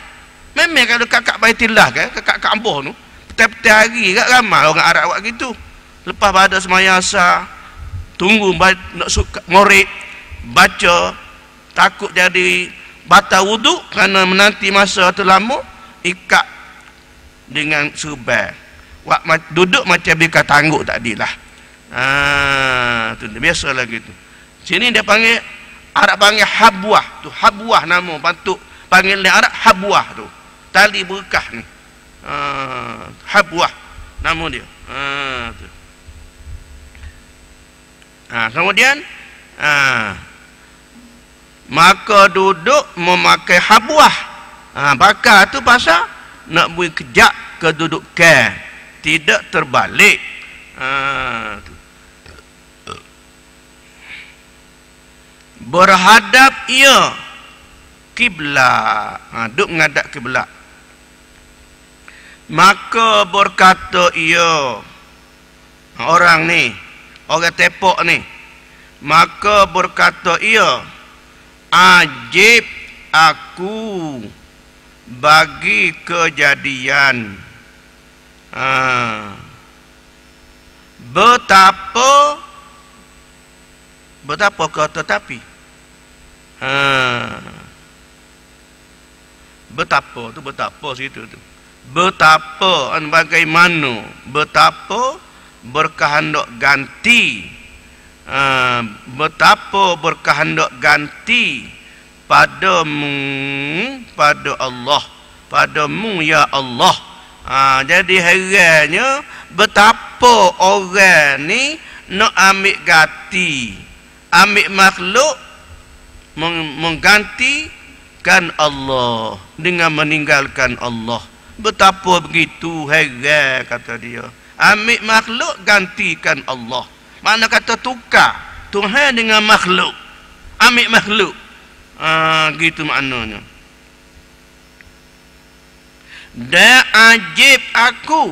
Memang kalau kakak Baitillah kan, kakak kampung tu, petang-petang hari kat ramai orang Arab buat gitu. Lepas pada sembahyang asar, tunggu nak murid baca, takut jadi batal wuduk kerana menanti masa tu lama, ikat dengan serban. Duduk macam bika tangguk tadilah. Tu biasalah gitu. Sini dia panggil Arab panggil habwah tu, habwah nama patut panggil dia Arab habwah tu. Tali berkah ni. Habwah nama dia. Tu. Kemudian maka duduk memakai habwah. Bakar tu pasal nak beri kejap kedudukan, tidak terbalik. Tu. Berhadap ia kiblat. Duk menghadap kiblat. Maka berkata ia, orang ni, orang tepok ni, maka berkata ia, ajib aku bagi kejadian betapa ke tetapi betapa tu betapa situ tu betapa bagaimana betapa berkehendak ganti betapa berkehendak ganti padamu pada Allah padamu ya Allah. Jadi herannya betapa orang ni nak ambil ganti, ambil makhluk menggantikan Allah dengan meninggalkan Allah. Betapa begitu heran kata dia. Ambil makhluk gantikan Allah. Mana kata tukar Tuhan dengan makhluk. Ambil makhluk. Gitu maknanya. Dan ajib aku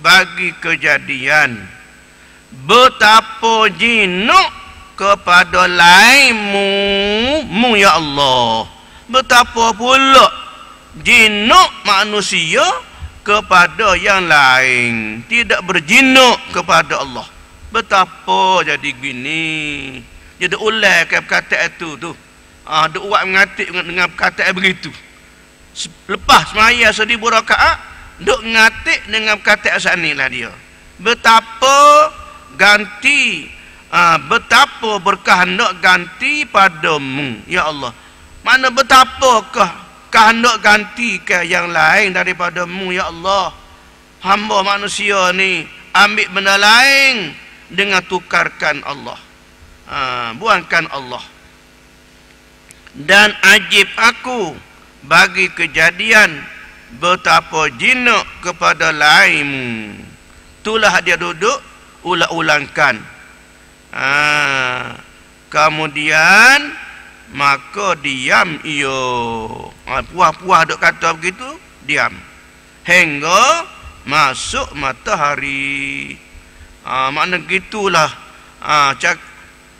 bagi kejadian betapa jinuk kepada lainmu ya Allah. Betapa pula jinuk manusia kepada yang lain, tidak berjinuk kepada Allah. Betapa jadi gini. Jadi ulai ke perkataan itu tu. Duk buat mengatik dengan perkataan begitu. Lepas semaya 1000 rakaat, duk ngatik dengan perkataan sanilah dia. Betapa ganti, betapa berkehendak ganti padamu ya Allah. Mana betapakah kehendak ganti ke yang lain daripadamu ya Allah. Hamba manusia ni ambil benda lain dengan tukarkan Allah, buangkan Allah. Dan ajib aku bagi kejadian betapa jinak kepada lainmu. Itulah dia duduk ulang-ulangkan. Kemudian maka diam ia. Puah-puah duk kata begitu, diam hingga masuk matahari. Makna gitulah.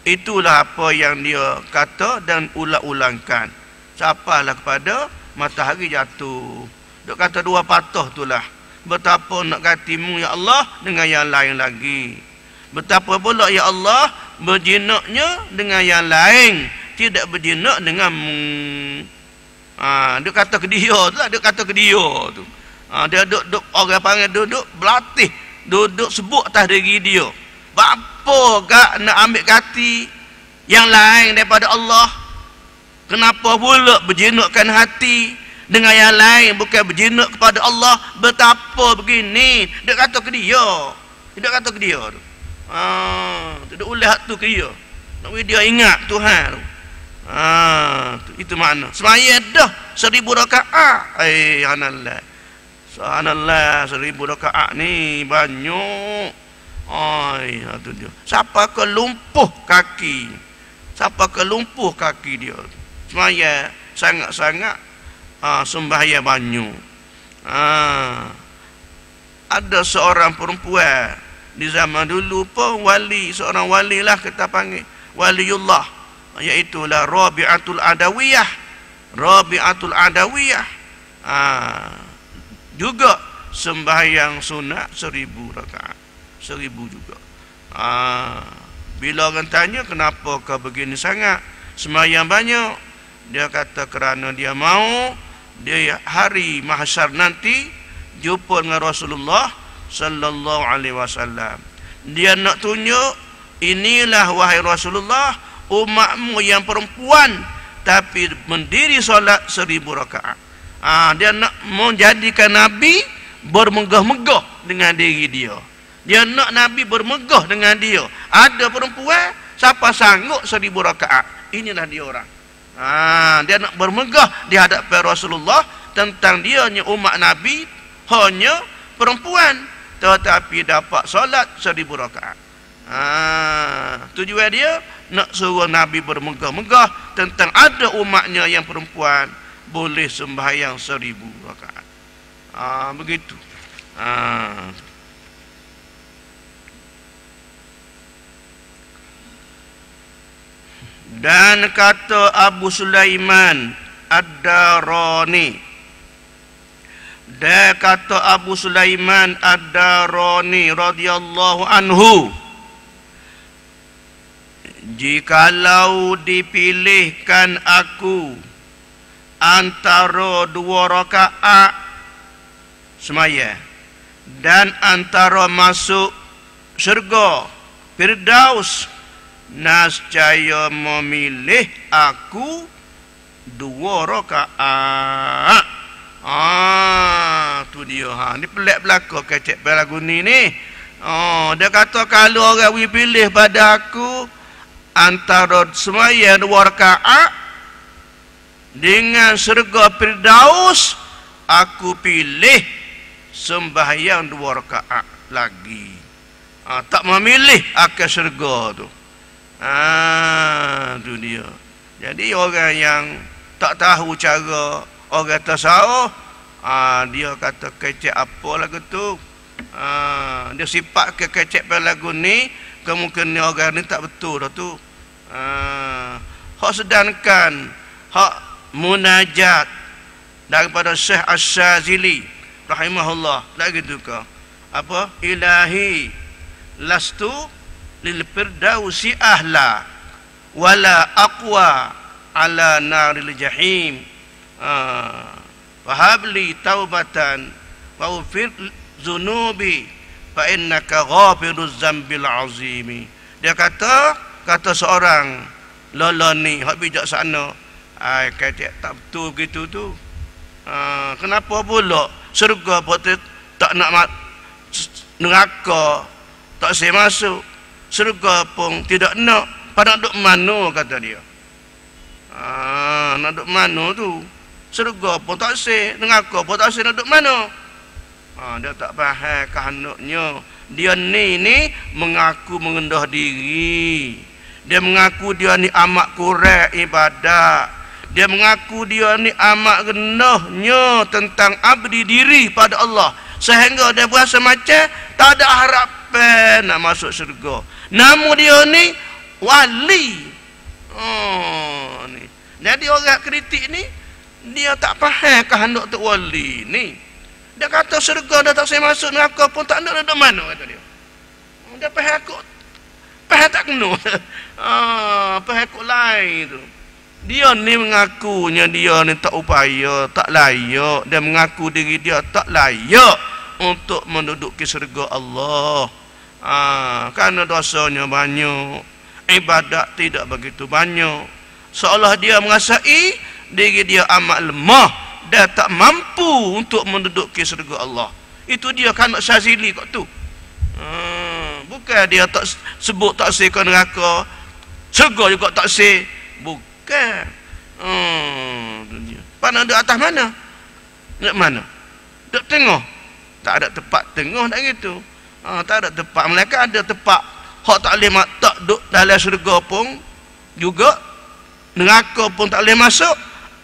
Itulah apa yang dia kata dan ulang-ulangkan. Sampailah kepada matahari jatuh. Dia kata dua patah itulah. Betapa nak katimu ya Allah dengan yang lain lagi. Betapa pula ya Allah berjinaknya dengan yang lain, tidak berjinak denganmu. Dia kata ke dia tu lah. Dia kata ke dia tu. Dia duduk orang panggil duduk berlatih, duduk sebut atas diri dia. Apa gak nak ambil kati yang lain daripada Allah? Kenapa pula berjinakkan hati dengan yang lain bukan berjinak kepada Allah? Betapa begini. Dia kata ke dia. Dia kata ke dia tu. Dia ulah tu ke dia. Nak dia ingat Tuhan tu. Itu makna. Semaya dah 1000 rakaat. Subhanallah. Subhanallah, 1000 rakaat ni banyak. Itu dia. Siapa ke lumpuh kaki? Siapa ke lumpuh kaki dia? Semaya sangat-sangat sembahyang banyak. Ada seorang perempuan di zaman dulu pun wali, seorang wali lah kita panggil waliullah, iaitulah Rabi'atul Adawiyah. Rabi'atul Adawiyah juga sembahyang sunat 1000 rakaat. 1000 juga. Bila orang tanya kenapa kau begini sangat sembahyang banyak, dia kata kerana dia mau dia hari mahsyar nanti jumpa dengan Rasulullah sallallahu alaihi wasallam. Dia nak tunjuk, inilah wahai Rasulullah umatmu yang perempuan tapi mendiri solat 1000 rakaat. Dia nak menjadikan Nabi bermegah-megah dengan diri dia. Dia nak Nabi bermegah dengan dia. Ada perempuan siapa sanggup 1000 rakaat. Inilah dia orang. Dia nak bermegah di hadapan Rasulullah tentang dianya umat Nabi hanya perempuan tetapi dapat solat 1000 rakaat. Tujuan dia nak suruh Nabi bermegah-megah tentang ada umatnya yang perempuan boleh sembahyang 1000 rakaat. Begitu. Dan kata Abu Sulaiman Ad-Darani, dan kata Abu Sulaiman Ad-Darani radhiyallahu anhu, jikalau dipilihkan aku antara 2 rakaat semaya dan antara masuk syurga Firdaus, nascaya memilih aku 2 rakaat. Tu dia. Ni pelik belaka kecek lagu ni. Dia kata kalau orang pilih pada aku antara semaya 2 rakaat dengan syurga Firdaus, aku pilih sembahyang 2 rakaat lagi. Tak memilih akan syurga tu. Tu dia. Jadi orang yang tak tahu cara orang tasawuf, dia kata kecek apa lagu tu. Dia sifat ke kecek pada lagu ni, kemungkinan orang ni tak betul dah tu. Hak sedangkan hak munajat daripada Syekh Asy-Syazili rahimahullah lagi tu ke apa, ilahi lastu lil firdausi ahla wala aqwa ala naril jahim, fahabli taubatan wa ufir zunubi fa innaka ghafiruz zambil azimi. Dia kata seorang loloni hak bijaksana, kata tak betul begitu tu. Kenapa pula syurga pun tak nak neraka tak saya masuk, syurga pun tidak nak, pada duk mana kata dia. Nak duk mana tu, syurga pun tak saya, neraka pun tak saya, nak duk mana. Dia tak faham kehendaknya. Dia ni mengaku mengendah diri. Dia mengaku dia ni amat kurang ibadat. dia mengaku dia ni amat rendahnya tentang abdi diri pada Allah, sehingga dia berasa macam tak ada harapan nak masuk syurga. Namun dia ni wali. Ni. Jadi orang kritik ni dia tak faham kehendak tu wali ni. Dia kata syurga dah tak saya masuk, neraka pun tak nak duduk mana, kata dia. Dia faham aku. Faham tak kena. Faham aku lain tu. Dia ni mengakunya dia ni tak upaya, tak layak. Dia mengaku diri dia tak layak untuk menduduki syurga Allah. Kerana dosanya banyak, ibadat tidak begitu banyak. Seolah dia mengasai diri dia amat lemah, dia tak mampu untuk menduduki syurga Allah. Itu dia kan Syazili kat tu. Bukan dia tak sebut tak sih ke neraka, syurga juga tak sih. Bukan. Pandang duduk atas mana? Duduk mana? Duduk tengah. Tak ada tempat tengah dah gitu. Tak ada tempat. Mereka ada tempat hak tak boleh tak duduk dalam syurga pun juga, neraka pun tak boleh masuk.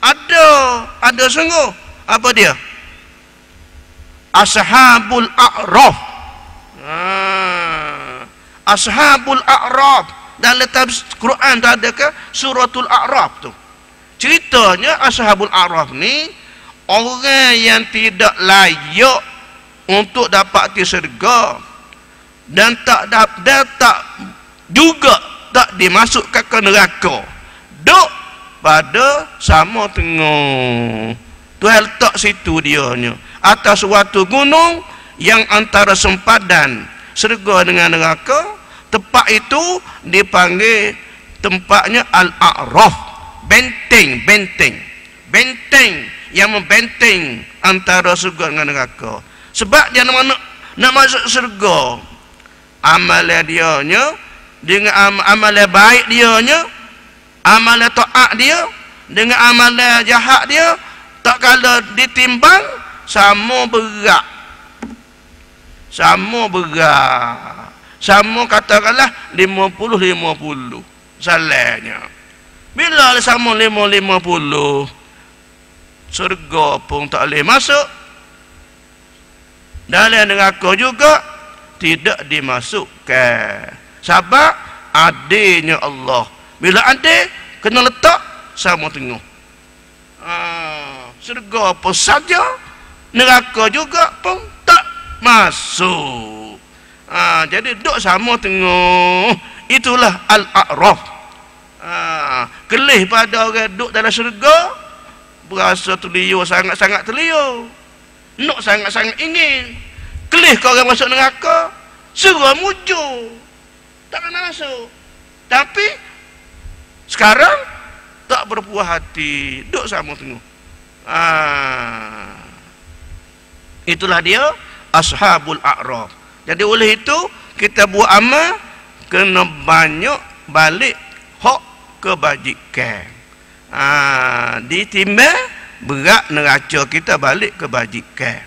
Ada sungguh. Apa dia? Ashabul A'raf. Ashabul A'raf. Dalam Quran tu ada ke suratul A'raf tu. Ceritanya Ashabul A'raf ni orang yang tidak layak untuk dapat ke syurga, dan tak juga tak dimasukkan ke neraka. Duk pada sama tengah. Tuhan letak situ dianya atas suatu gunung yang antara sempadan syurga dengan neraka. Tempat itu dipanggil tempatnya Al-A'raf, benteng yang membenteng antara syurga dengan neraka. Sebab dia nak masuk syurga, amalan dianya dengan amalan baik dianya, amalan taat dia dengan amalan jahat dia, tak kala ditimbang sama berat. Sama katakanlah 50-50 salahnya. Bila sama 50-50, syurga pun tak boleh masuk, dalam neraka juga tidak dimasukkan. Sebab adilnya Allah. Bila adil, kena letak sama tengah. Syurga pun saja, neraka juga pun tak masuk. Jadi duduk sama tengah. Itulah Al-A'raf. Kelih pada orang duduk dalam syurga, berasa terliur, sangat-sangat terliur, nak sangat-sangat ingin. Kelih kau orang masuk neraka, suruh mujur, tak kena masuk. Tapi sekarang tak berpuas hati, duduk sama tengah. Itulah dia Ashabul A'raf. Jadi oleh itu kita buat amal kena banyak balik hak kebajikan. Ditimbang berat neraca kita balik kebajikan.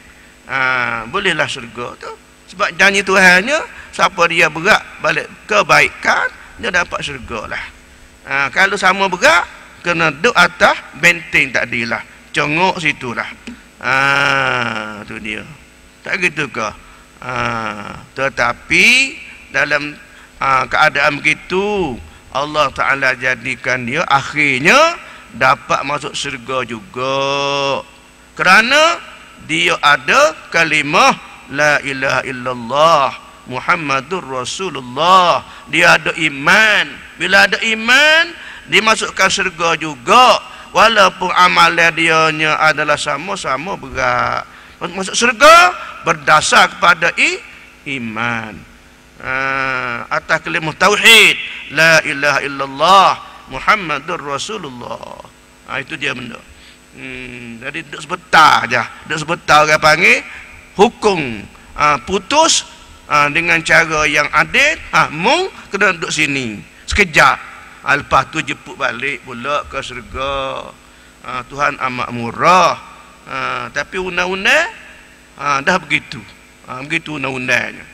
Bolehlah syurga tu. Sebab janji Tuhannya, siapa dia berat balik kebaikan, dia dapat syurga lah. Kalau sama berat, kena duduk atas benteng tadilah. Congok situlah. Tu dia. Tak gitu ke? Tetapi dalam keadaan begitu, Allah Ta'ala jadikan dia akhirnya dapat masuk syurga juga, kerana dia ada kalimah la ilaha illallah Muhammadur Rasulullah. Dia ada iman. Bila ada iman, dimasukkan syurga juga, walaupun amalan dianya adalah sama-sama berat. Masuk syurga berdasar kepada iman. Atas kalimah tauhid la ilaha illallah Muhammadur Rasulullah. Itu dia benda. Jadi duduk sebentar je. Duduk sebentar orang panggil hukum putus dengan cara yang adil. Mung kena duduk sini sekejap. Lepas tu jemput balik pula ke syurga. Tuhan amat murah. Tapi undang-undang dah begitu. Begitu undang-undangnya.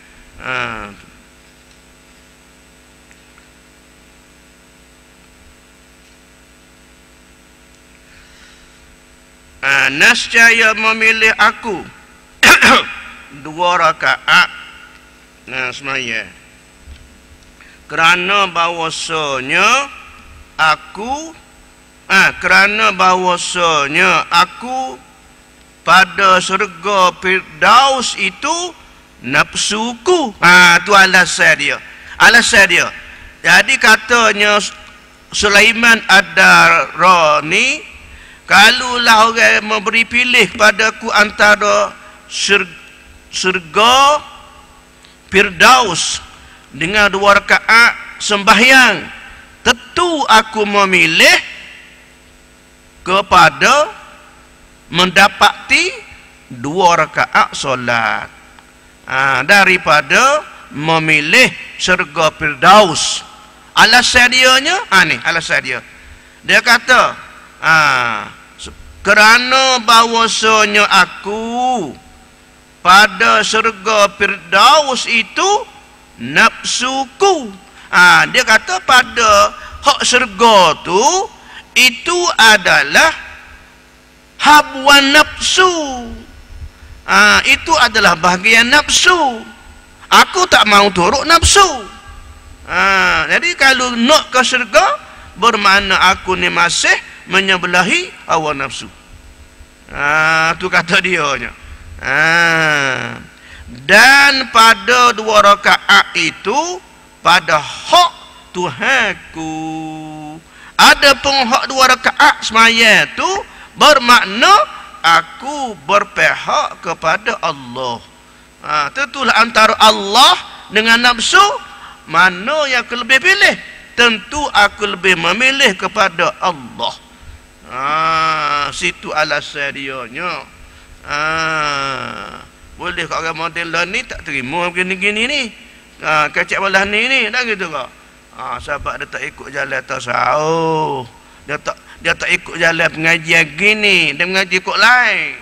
Nascaya memilih aku 2 rakaat semaya, kerana bahawasanya aku pada syurga Firdaus itu nafsuku. Tu alasan dia. Jadi katanya Sulaiman Ad-Darani, kalulah orang memberi pilih padaku antara syurga Firdaus dengan 2 rakaat sembahyang, tentu aku memilih kepada mendapati 2 rakaat solat daripada memilih syurga Firdaus. Alasan dianya alasan dia. Dia kata kerana bahawasanya aku pada syurga Firdaus itu nafsuku. Dia kata pada hak syurga tu itu adalah habuan nafsu. Itu adalah bahagian nafsu. Aku tak mau turut nafsu. Jadi kalau nak ke syurga, bermakna aku ni masih menyebelahi hawa nafsu. Tu kata dia nya. Dan pada 2 rakaat itu pada hak Tuhanku. Ada pun hak 2 rakaat semaya tu bermakna aku berpihak kepada Allah. Tentulah antara Allah dengan nafsu, mana yang aku lebih pilih? Tentu aku lebih memilih kepada Allah. Situ alasan dia nya. Boleh kat orang model lah ni tak terima begini-gini ni. Kacak belah ni dah gitu kok. Sebab dia tak ikut jalan tasawuf. Dia tak ikut jalan pengajian gini, dia mengaji ikut lain.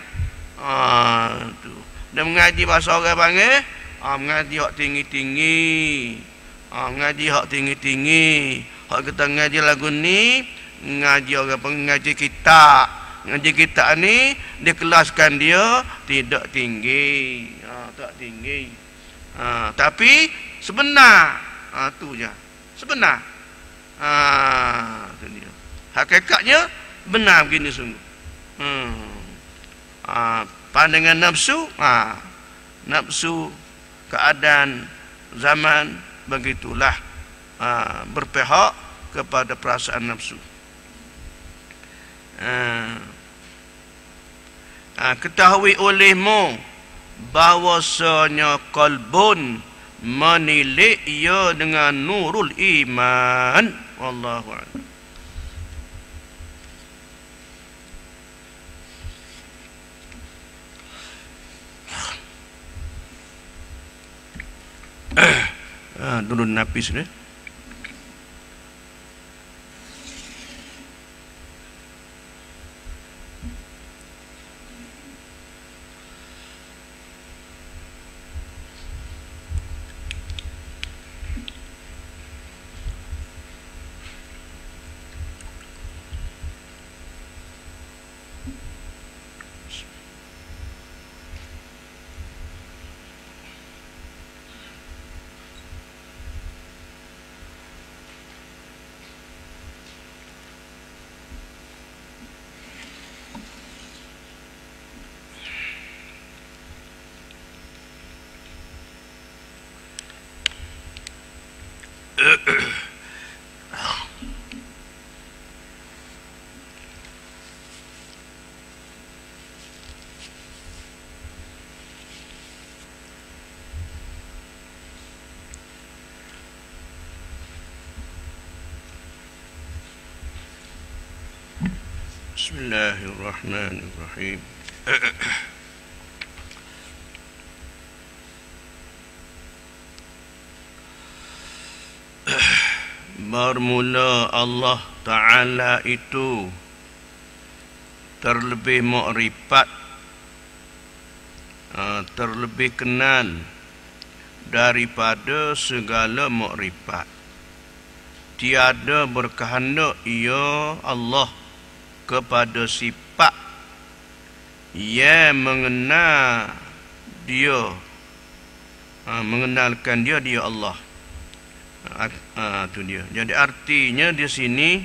Tu. Dia mengaji bahasa orang panggil mengaji hak tinggi-tinggi. Mengaji hak tinggi-tinggi. Hak kita mengaji lagu ni, mengaji orang pengaji kitab. Ngaji kita ni dikelaskan dia tidak tinggi, tak tinggi, tapi sebenar, tu je, sebenar, tu dia. Hakikatnya benar begini sungguh. Pandangan nafsu, nafsu keadaan zaman begitulah, berpihak kepada perasaan nafsu. Ketahui olehmu bahwasanya qalbun menilai ia dengan nurul iman. Wallahu a'lam. Dulu napis ni. Bismillahirrahmanirrahim. Bermula Allah Ta'ala itu terlebih makrifat, terlebih kenal daripada segala makrifat. Tiada berkehendak ia Allah kepada sifat yang mengenal dia, mengenalkan dia Allah. Itu dia. Jadi artinya di sini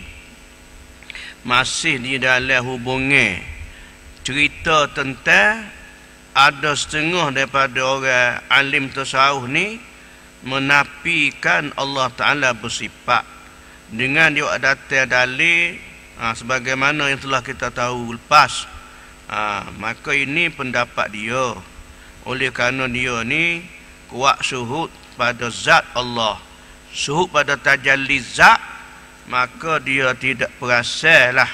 masih di dalam hubungan cerita tentang ada setengah daripada orang alim tasawuf ni menafikan Allah Ta'ala bersifat dengan dia datang dalil sebagaimana yang telah kita tahu lepas. Maka ini pendapat dia. Oleh kerana dia ni kuat syuhud pada zat Allah, syuhud pada tajalli zat, maka dia tidak perasalah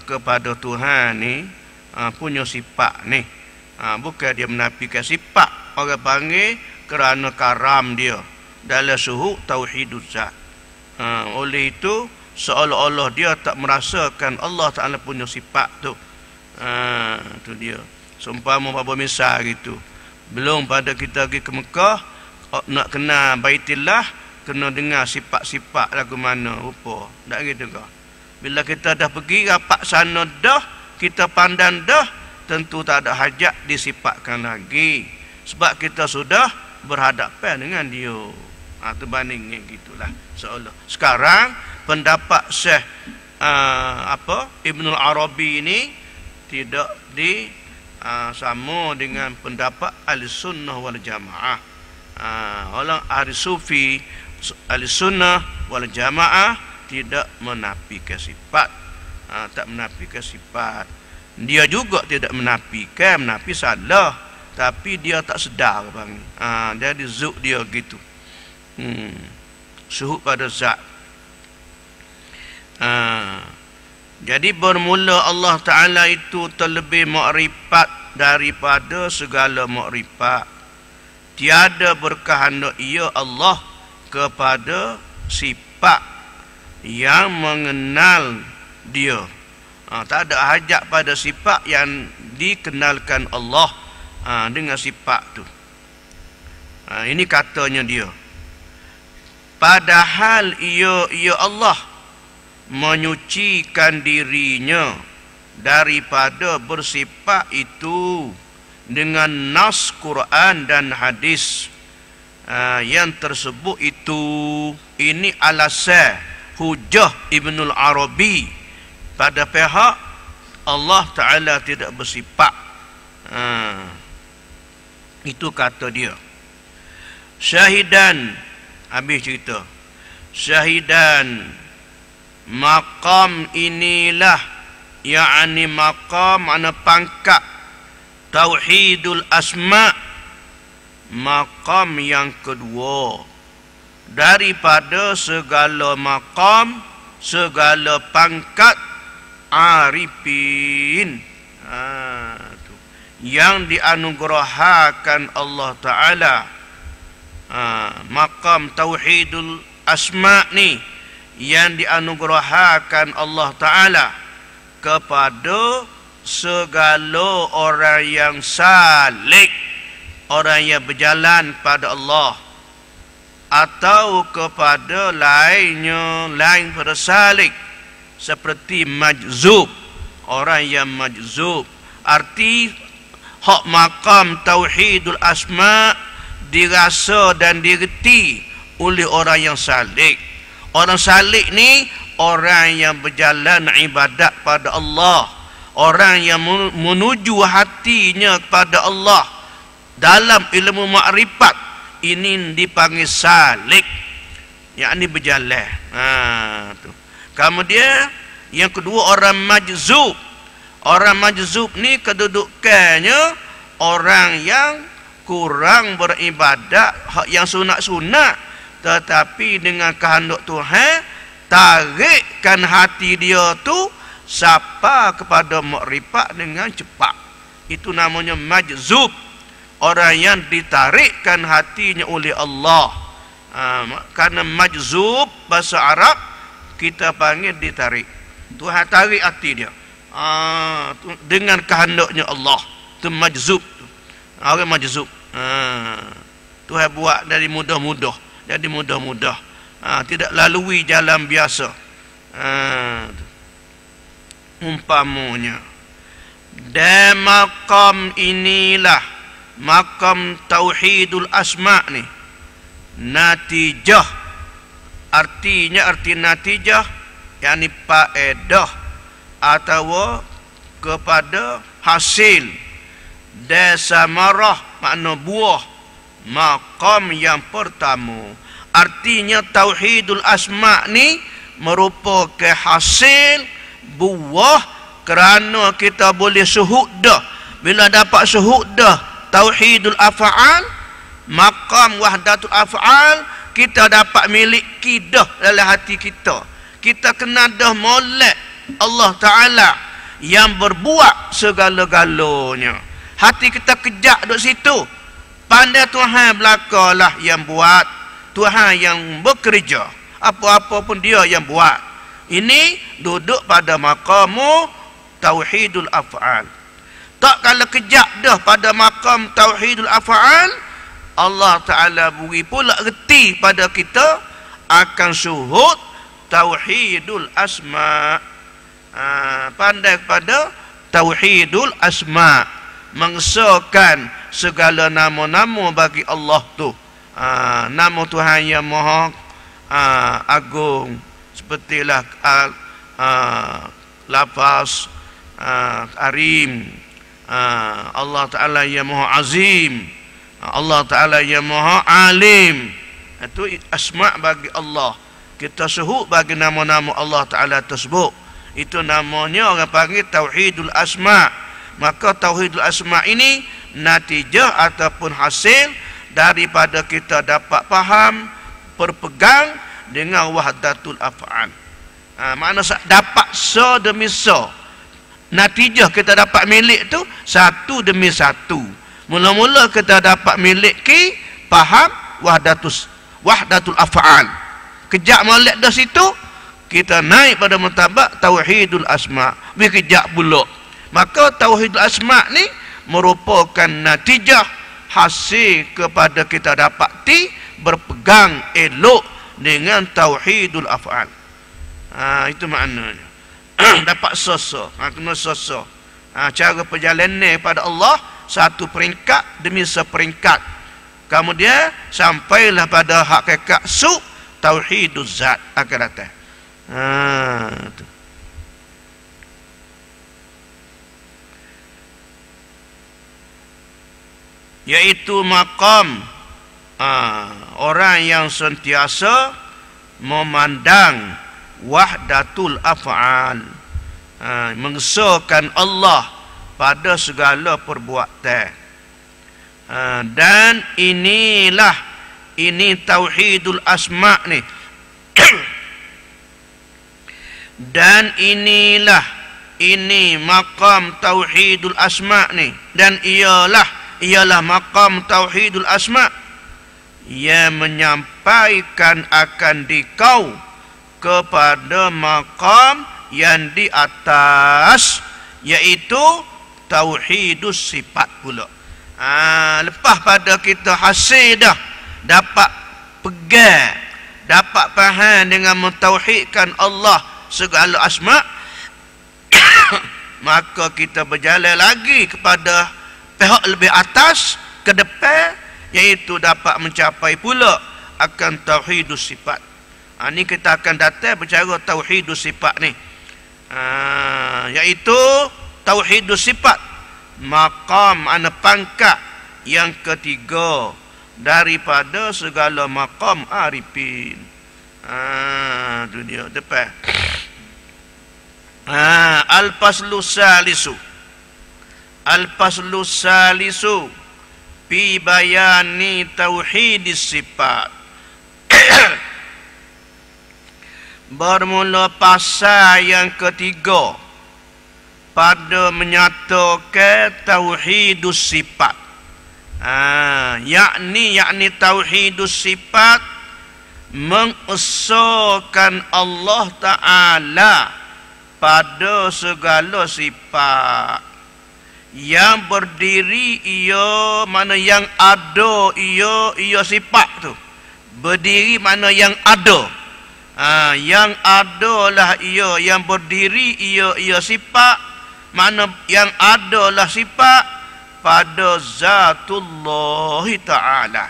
kepada Tuhan ni punya sifat ni. Bukan dia menafikan sifat, orang panggil kerana karam dia dalam syuhud tauhiduz zat. Oleh itu seolah-olah dia tak merasakan Allah Ta'ala punya sifat tu. Itu dia. Seumpama apa misal gitu, belum pada kita pergi ke Mekah nak kenal Baitillah, kena dengar sifat-sifat lagu mana rupa. Tak gitu ke? Bila kita dah pergi rapat sana dah, kita pandang dah, tentu tak ada hajat disifatkan lagi, sebab kita sudah berhadapan dengan dia. Itu bandingnya gitulah seolah. Sekarang pendapat Syekh Ibnul Arabi ini tidak sama dengan pendapat Ahlussunnah wal Jamaah. Orang ahli sufi Ahlussunnah wal Jamaah tidak menafikan sifat. Tak menafikan sifat. Dia juga tidak menafikan, menafi salah, tapi dia tak sedar bang. Jadi zuk dia gitu. Syuhud pada zat. Jadi bermula Allah Ta'ala itu terlebih makrifat daripada segala makrifat. Tiada berkehendak ia Allah kepada sifat yang mengenal dia. Tak ada hajat pada sifat yang dikenalkan Allah dengan sifat tu. Ini katanya dia. Padahal ia Allah menyucikan dirinya daripada bersifat itu dengan nas Quran dan hadis yang tersebut itu. Ini alasan hujah Ibnul Arabi pada pihak Allah Ta'ala tidak bersifat. Itu kata dia. Syahidan, habis cerita. Syahidan, maqam inilah, yakni maqam mana pangkat tauhidul asma, maqam yang kedua daripada segala maqam, segala pangkat arifin yang dianugerahkan Allah Ta'ala. Maqam tauhidul asma ni yang dianugerahkan Allah Ta'ala kepada segala orang yang salik, orang yang berjalan pada Allah, atau kepada lainnya, lain pada salik, seperti majzub, orang yang majzub. Arti hak maqam tauhidul asma dirasa dan direti oleh orang yang salik. Orang salik ni orang yang berjalan ibadat pada Allah, orang yang menuju hatinya kepada Allah dalam ilmu makrifat. Ini dipanggil salik, yakni berjalan. Tu. Kemudian yang kedua orang majzub. Orang majzub ni kedudukannya orang yang kurang beribadat yang sunat-sunat, tetapi dengan kehendak Tuhan tarikkan hati dia tu sapa kepada makrifat dengan cepat. Itu namanya majzub, orang yang ditarikkan hatinya oleh Allah. Karena majzub bahasa Arab kita panggil ditarik. Tuhan tarik hati dia dengan kehendaknya Allah. Itu majzub. Orang majzub. Tuhan buat dari mudah-mudah jadi mudah-mudah, tidak lalui jalan biasa. Umpamanya Dan maqam inilah maqam tauhidul asma ni. Natijah, arti natijah yakni faedah atau kepada hasil. Desa marah makna buah. Maqam yang pertama. Artinya tauhidul asma ni merupakan hasil buah kerana kita boleh syuhudah. Bila dapat syuhudah tauhidul af'al, maqam wahdatul af'al, kita dapat miliki dah dalam hati kita. Kita kena dah molek Allah Ta'ala yang berbuat segala-galanya. Hati kita kejak duduk situ. Pandai Tuhan belakalah yang buat. Tuhan yang bekerja. Apa-apa pun dia yang buat. Ini duduk pada maqamu tauhidul af'al. Tak kalau kejap dah pada maqam tauhidul af'al, Allah Ta'ala beri pula reti pada kita akan syuhud tauhidul asma. Pandai kepada tauhidul asma, mengesahkan segala nama-nama bagi Allah tu. Nama Tuhan yang maha agung, sepertilah lafaz karim, Allah Ta'ala yang maha azim, Allah Ta'ala yang maha alim. Itu asma bagi Allah. Kita sebut bagi nama-nama Allah Ta'ala tersebut. Itu namanya orang panggil tauhidul asma. Maka tauhidul asma ini natijah ataupun hasil daripada kita dapat faham, berpegang dengan wahdatul af'al. Makna dapat so demi so. Natijah kita dapat milik tu satu demi satu. Mula-mula kita dapat miliki faham wahdatul af'al. Kejap molek dah situ, kita naik pada martabat tauhidul asma. Kejap pula. Maka tauhidul asma ni merupakan natijah hasil kepada kita dapati berpegang elok dengan tauhidul af'al. Itu maknanya. Dapat soso, kena soso. Cara perjalanan pada Allah satu peringkat demi seperingkat. Kemudian sampailah pada hakikat tauhiduz zat akan datang. Itu. Yaitu maqam orang yang sentiasa memandang wahdatul af'al, mengesahkan Allah pada segala perbuatan. Dan ini tauhidul asma ni. Dan ini maqam tauhidul asma ni. Dan ialah maqam tauhidul asma yang menyampaikan akan dikau kepada maqam yang di atas, yaitu tauhidus sifat pula. Lepas pada kita hasil dah dapat pegang, dapat faham dengan mentauhidkan Allah segala asma, maka kita berjalan lagi kepada pihak lebih atas ke depan, iaitu dapat mencapai pula akan tauhidus sifat. Ni kita akan datang bercara tauhidus sifat ni, iaitu tauhidus sifat, maqam pangkat yang ketiga daripada segala maqam arifin. Itu dia depan. Al-faslu salisu fi bayani tauhidis sifat. Bermula pasal yang ketiga pada menyatakan tauhidus sifat. Yakni tauhidus sifat mengesahkan Allah Ta'ala pada segala sifat. Yang berdiri ia mana yang ada ia sifat tu. Berdiri mana yang ada. Yang adalah ia, yang berdiri ia sifat. Makna yang adalah sifat pada zatullah ta'ala.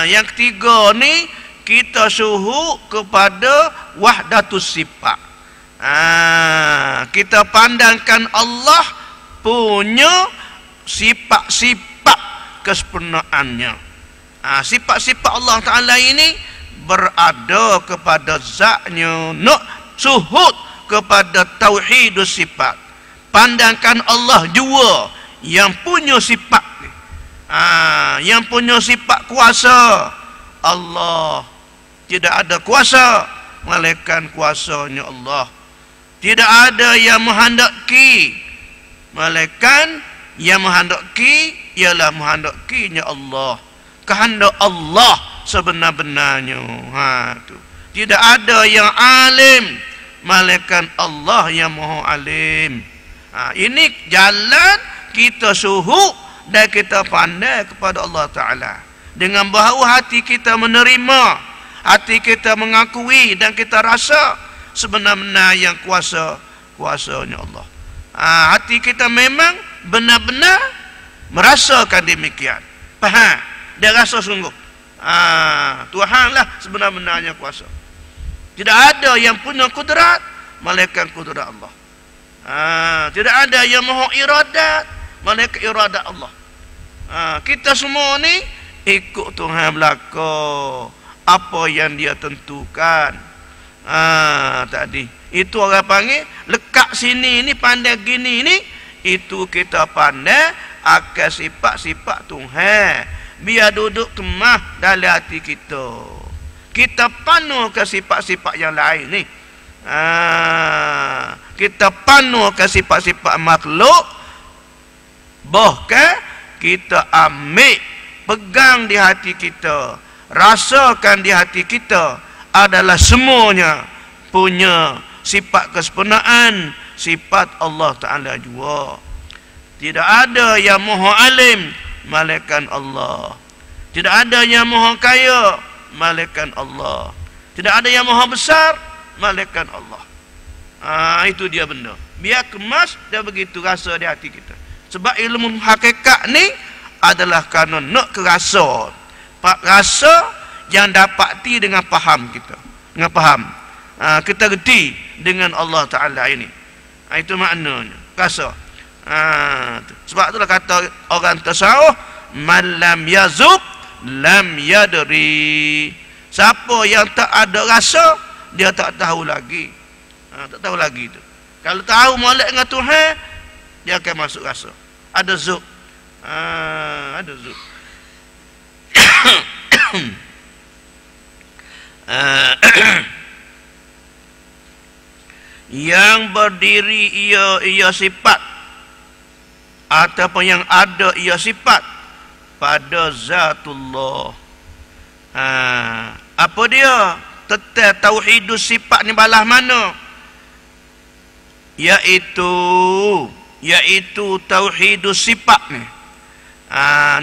Yang ketiga ni kita suhu kepada wahdatus sifat. Kita pandangkan Allah punya sifat-sifat kesempurnaannya. Sifat-sifat Allah Ta'ala ini berada kepada zatnya. Suhud kepada tauhidus sifat. Pandangkan Allah jua yang punya sifat ni. Yang punya sifat kuasa. Allah tidak ada kuasa melainkan kuasanya Allah. Tidak ada yang menghendaki melainkan yang menghendaki ialah menghendakinya Allah. Kehendak Allah sebenar-benarnya. Tu. Tidak ada yang alim melainkan Allah yang Maha Alim. Ini jalan kita suhu dan kita pandai kepada Allah Ta'ala. Dengan bahawa hati kita menerima, hati kita mengakui dan kita rasa sebenar-benar yang kuasanya Allah. Hati kita memang benar-benar merasakan demikian. Faham? Dia rasa sungguh. Tuhanlah sebenar-benarnya kuasa. Tidak ada yang punya kudrat melainkan kudrat Allah. Tidak ada yang maha iradat melainkan iradat Allah. Kita semua ni ikut Tuhan belaka apa yang dia tentukan. Tadi itu orang panggil lekat sini ni pandai gini ni, itu kita pandai akan sifat-sifat Tuhan biar duduk kemah dalam hati kita. Kita panuh ke sifat-sifat yang lain ni. Kita panuh ke sifat-sifat makhluk, bahkan kita ambil, pegang di hati kita, rasakan di hati kita adalah semuanya punya sifat kesempurnaan, sifat Allah Ta'ala juga. Tidak ada yang maha alim melainkan Allah. Tidak ada yang maha kaya melainkan Allah. Tidak ada yang maha besar melainkan Allah. Itu dia benda. Biar kemas dan begitu rasa di hati kita. Sebab ilmu hakikat ni adalah kerana nak kerasa. Rasa yang dapati dengan faham kita. Dengan faham. Kita reti dengan Allah Ta'ala ini. Itu maknanya. Rasa. Sebab itulah kata orang tasawuf, man lam yazub lam yadri. Siapa yang tak ada rasa, dia tak tahu lagi. Tak tahu lagi tu. Kalau tahu molek dengan Tuhan, dia akan masuk rasa. Ada zub. Ada zub. Yang berdiri ia sifat, ataupun yang ada ia sifat pada zatullah. Apa dia? Tetap tauhidus sifat ni balah mana? Iaitu tauhidus sifat ni.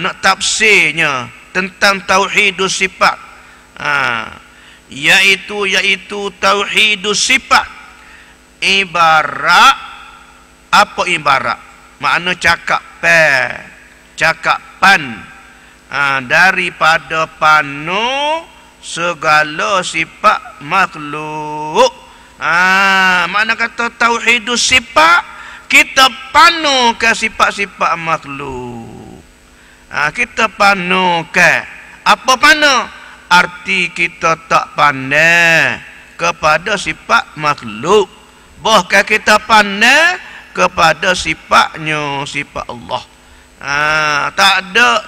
Nak tafsirnya tentang tauhidus sifat. Iaitu tauhidus sifat. Ibarat. Apa ibarat? Makna cakapan daripada panu segala sifat makhluk. Makna kata tauhidus sifat, kita panu ke sifat-sifat makhluk. Kita panu ke apa panu? Arti kita tak pandai kepada sifat makhluk, bahkan kita pandai kepada sifatnya, sifat Allah.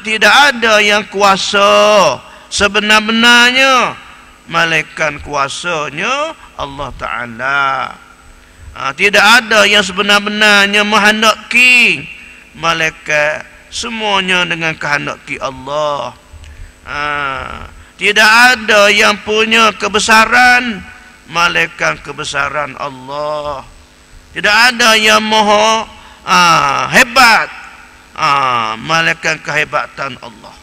Tidak ada yang kuasa sebenar-benarnya melainkan kuasanya Allah Ta'ala. Tidak ada yang sebenar-benarnya menghendaki melainkan semuanya dengan kehendaki Allah. Tidak ada yang punya kebesaran melainkan kebesaran Allah. Tidak ada yang maha hebat melainkan kehebatan Allah.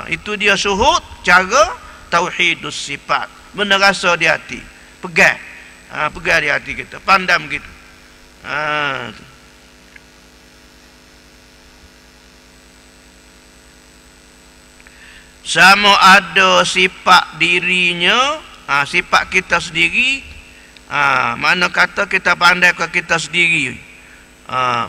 Itu dia suhud cara tauhidus sifat. Benda rasa di hati, pegang di hati kita, pandam gitu. Ha. Sama ada sifat dirinya, sifat kita sendiri. Mana kata kita pandai ke kita sendiri.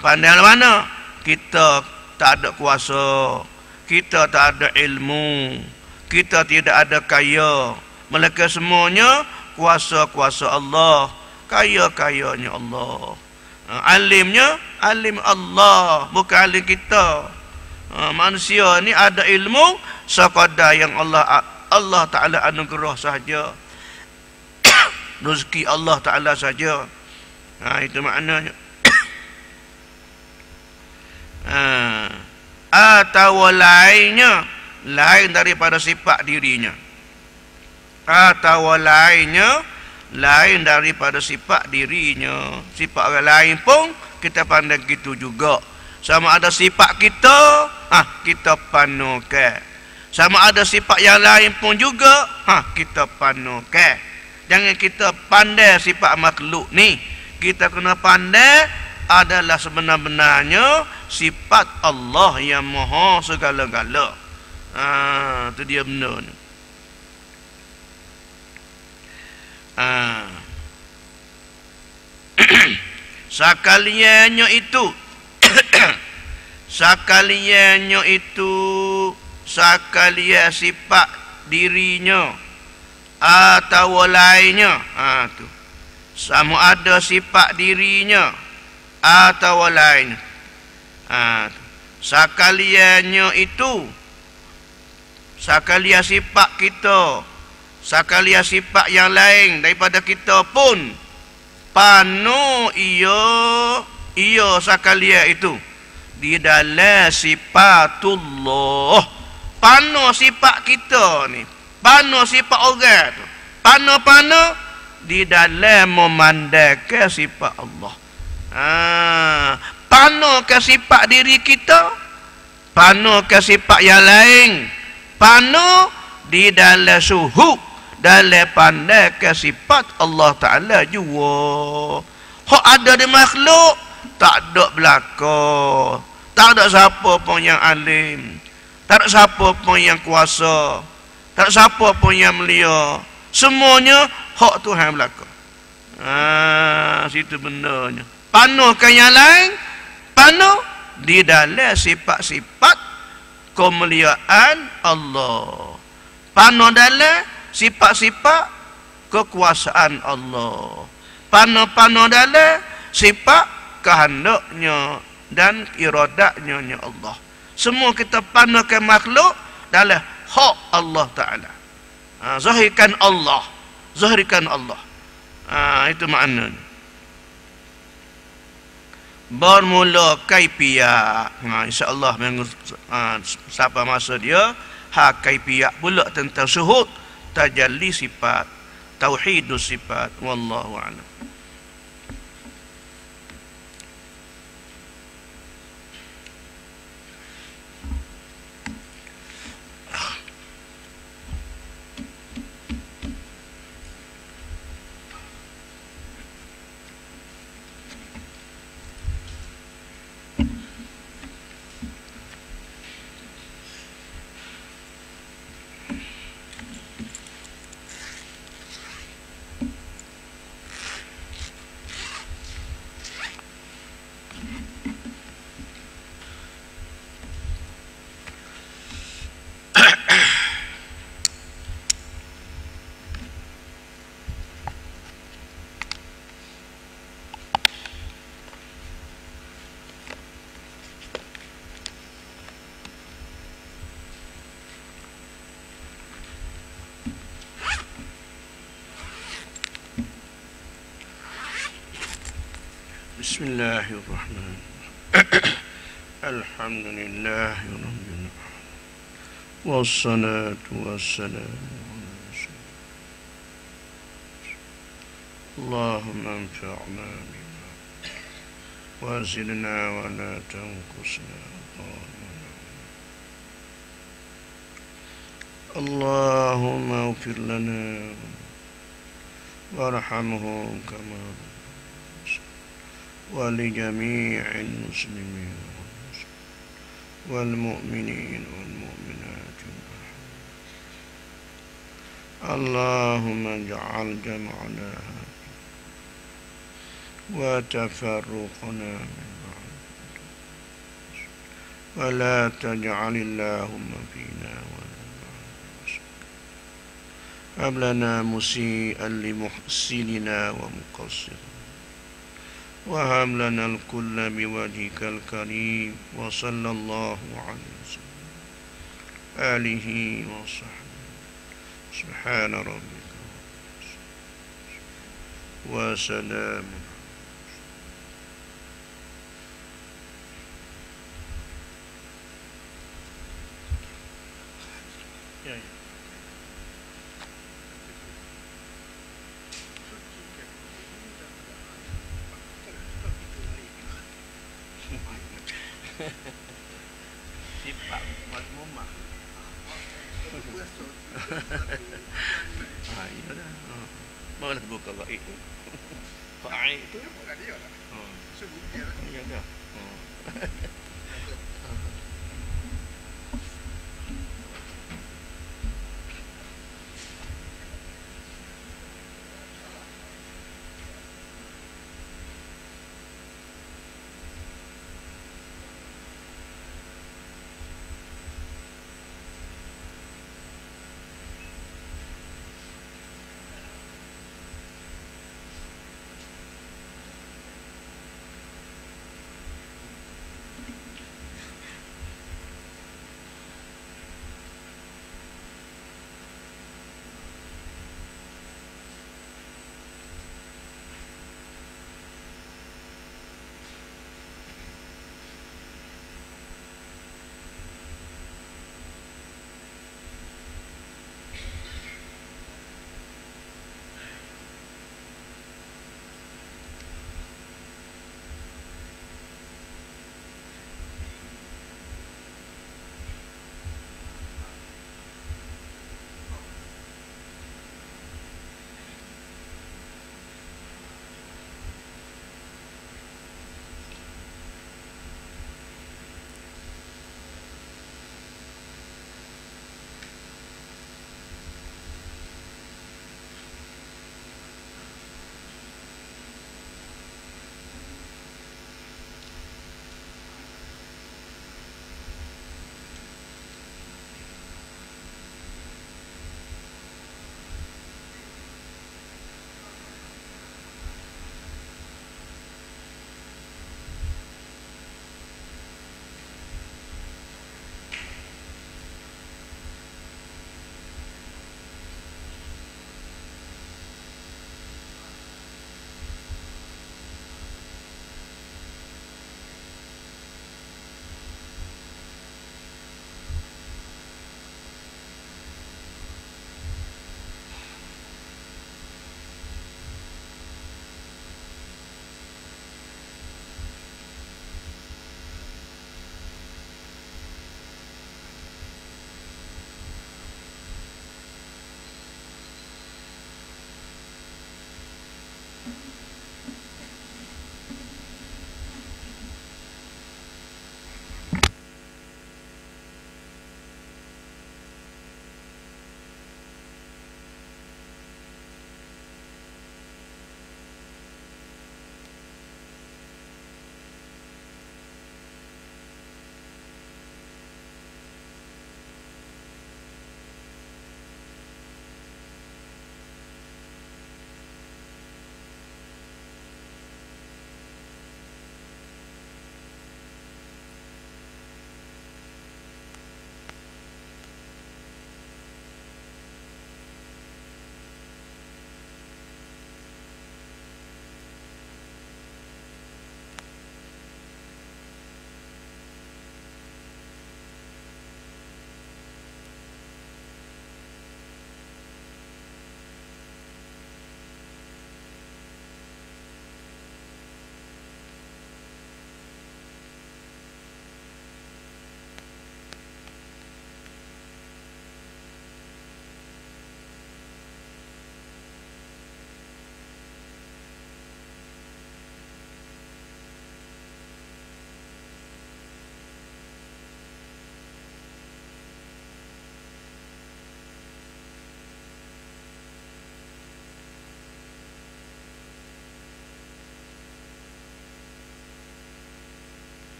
Pandai mana? Kita tak ada kuasa, kita tak ada ilmu, kita tidak ada kaya. Mereka semuanya kuasa-kuasa Allah, kaya-kayanya Allah. Alimnya, alim Allah, bukan alim kita. Manusia ni ada ilmu sekadar yang Allah Ta'ala anugerah sahaja. Rezeki Allah Ta'ala saja. Itu maknanya. Atau lainnya, lain daripada sifat dirinya. Atau lainnya, lain daripada sifat dirinya. Sifat orang lain pun kita pandang gitu juga. Sama ada sifat kita, kita panukan. Sama ada sifat yang lain pun juga, kita panukan. Jangan kita pandai sifat makhluk ni. Kita kena pandai adalah sebenar-benarnya sifat Allah yang maha segala-gala. Itu dia benar ni. Sekaliannya itu sekaliannya itu sekalian sifat dirinya atau lainnya, tu sama ada sifat dirinya atau lainnya, sekaliannya itu sekalian sifat kita, sekalian sifat yang lain daripada kita pun panu iyo sekalian itu di dalam sifatullah. Panu sifat kita ni, panu sifat orang tu, panu di dalam memandangkan sifat Allah. Panu ke sifat diri kita, panu ke sifat yang lain, panu di dalam suhu, dalam pandai ke sifat Allah Ta'ala juga. Hak ada di makhluk tak ada belaka. Tak ada siapa pun yang alim, tak ada siapa pun yang kuasa, tak ada siapa pun yang mulia. Semuanya hak Tuhan belaka. Situ benarnya. Panuhkan yang lain, panuh di dalam sifat-sifat kemuliaan Allah. Panuh dalam sifat-sifat kekuasaan Allah. Panuh dalam sifat kehendaknya dan iradatnya Allah. Semua kita panuhkan makhluk dalam hak Allah Ta'ala. Zahirkan Allah, zahirkan Allah. Itu maknanya. Bermula kaifiyah. InsyaAllah siapa masa dia kaifiyah pula tentang syuhud tajalli sifat, tauhidus sifat. Wallahu a'lam. Bismillahirrahmanirrahim. Alhamdulillahi rabbil alamin. Wassalatu wassalamu ala rasulillah. Allahumma anfa'na bima wa zidna wa la tanqusna. Allahumma ighfir lana warhamhu kama ولجميع المسلمين والمؤمنين والمؤمنات. اللهم اجعل جمعنا وتفرقنا من بعد ولا تجعل اللهم فينا ولا معنا. هب لنا مسيئا لمحسننا ومقصرا وهب لنا الكل بوجهك الكريم. وصلى الله عليه وسلم آله وصحبه. سبحان ربك وسلام. Sifat mazmumah. Iya dah. Mana buka baik tu? Baik tu. Oh. Iya dah.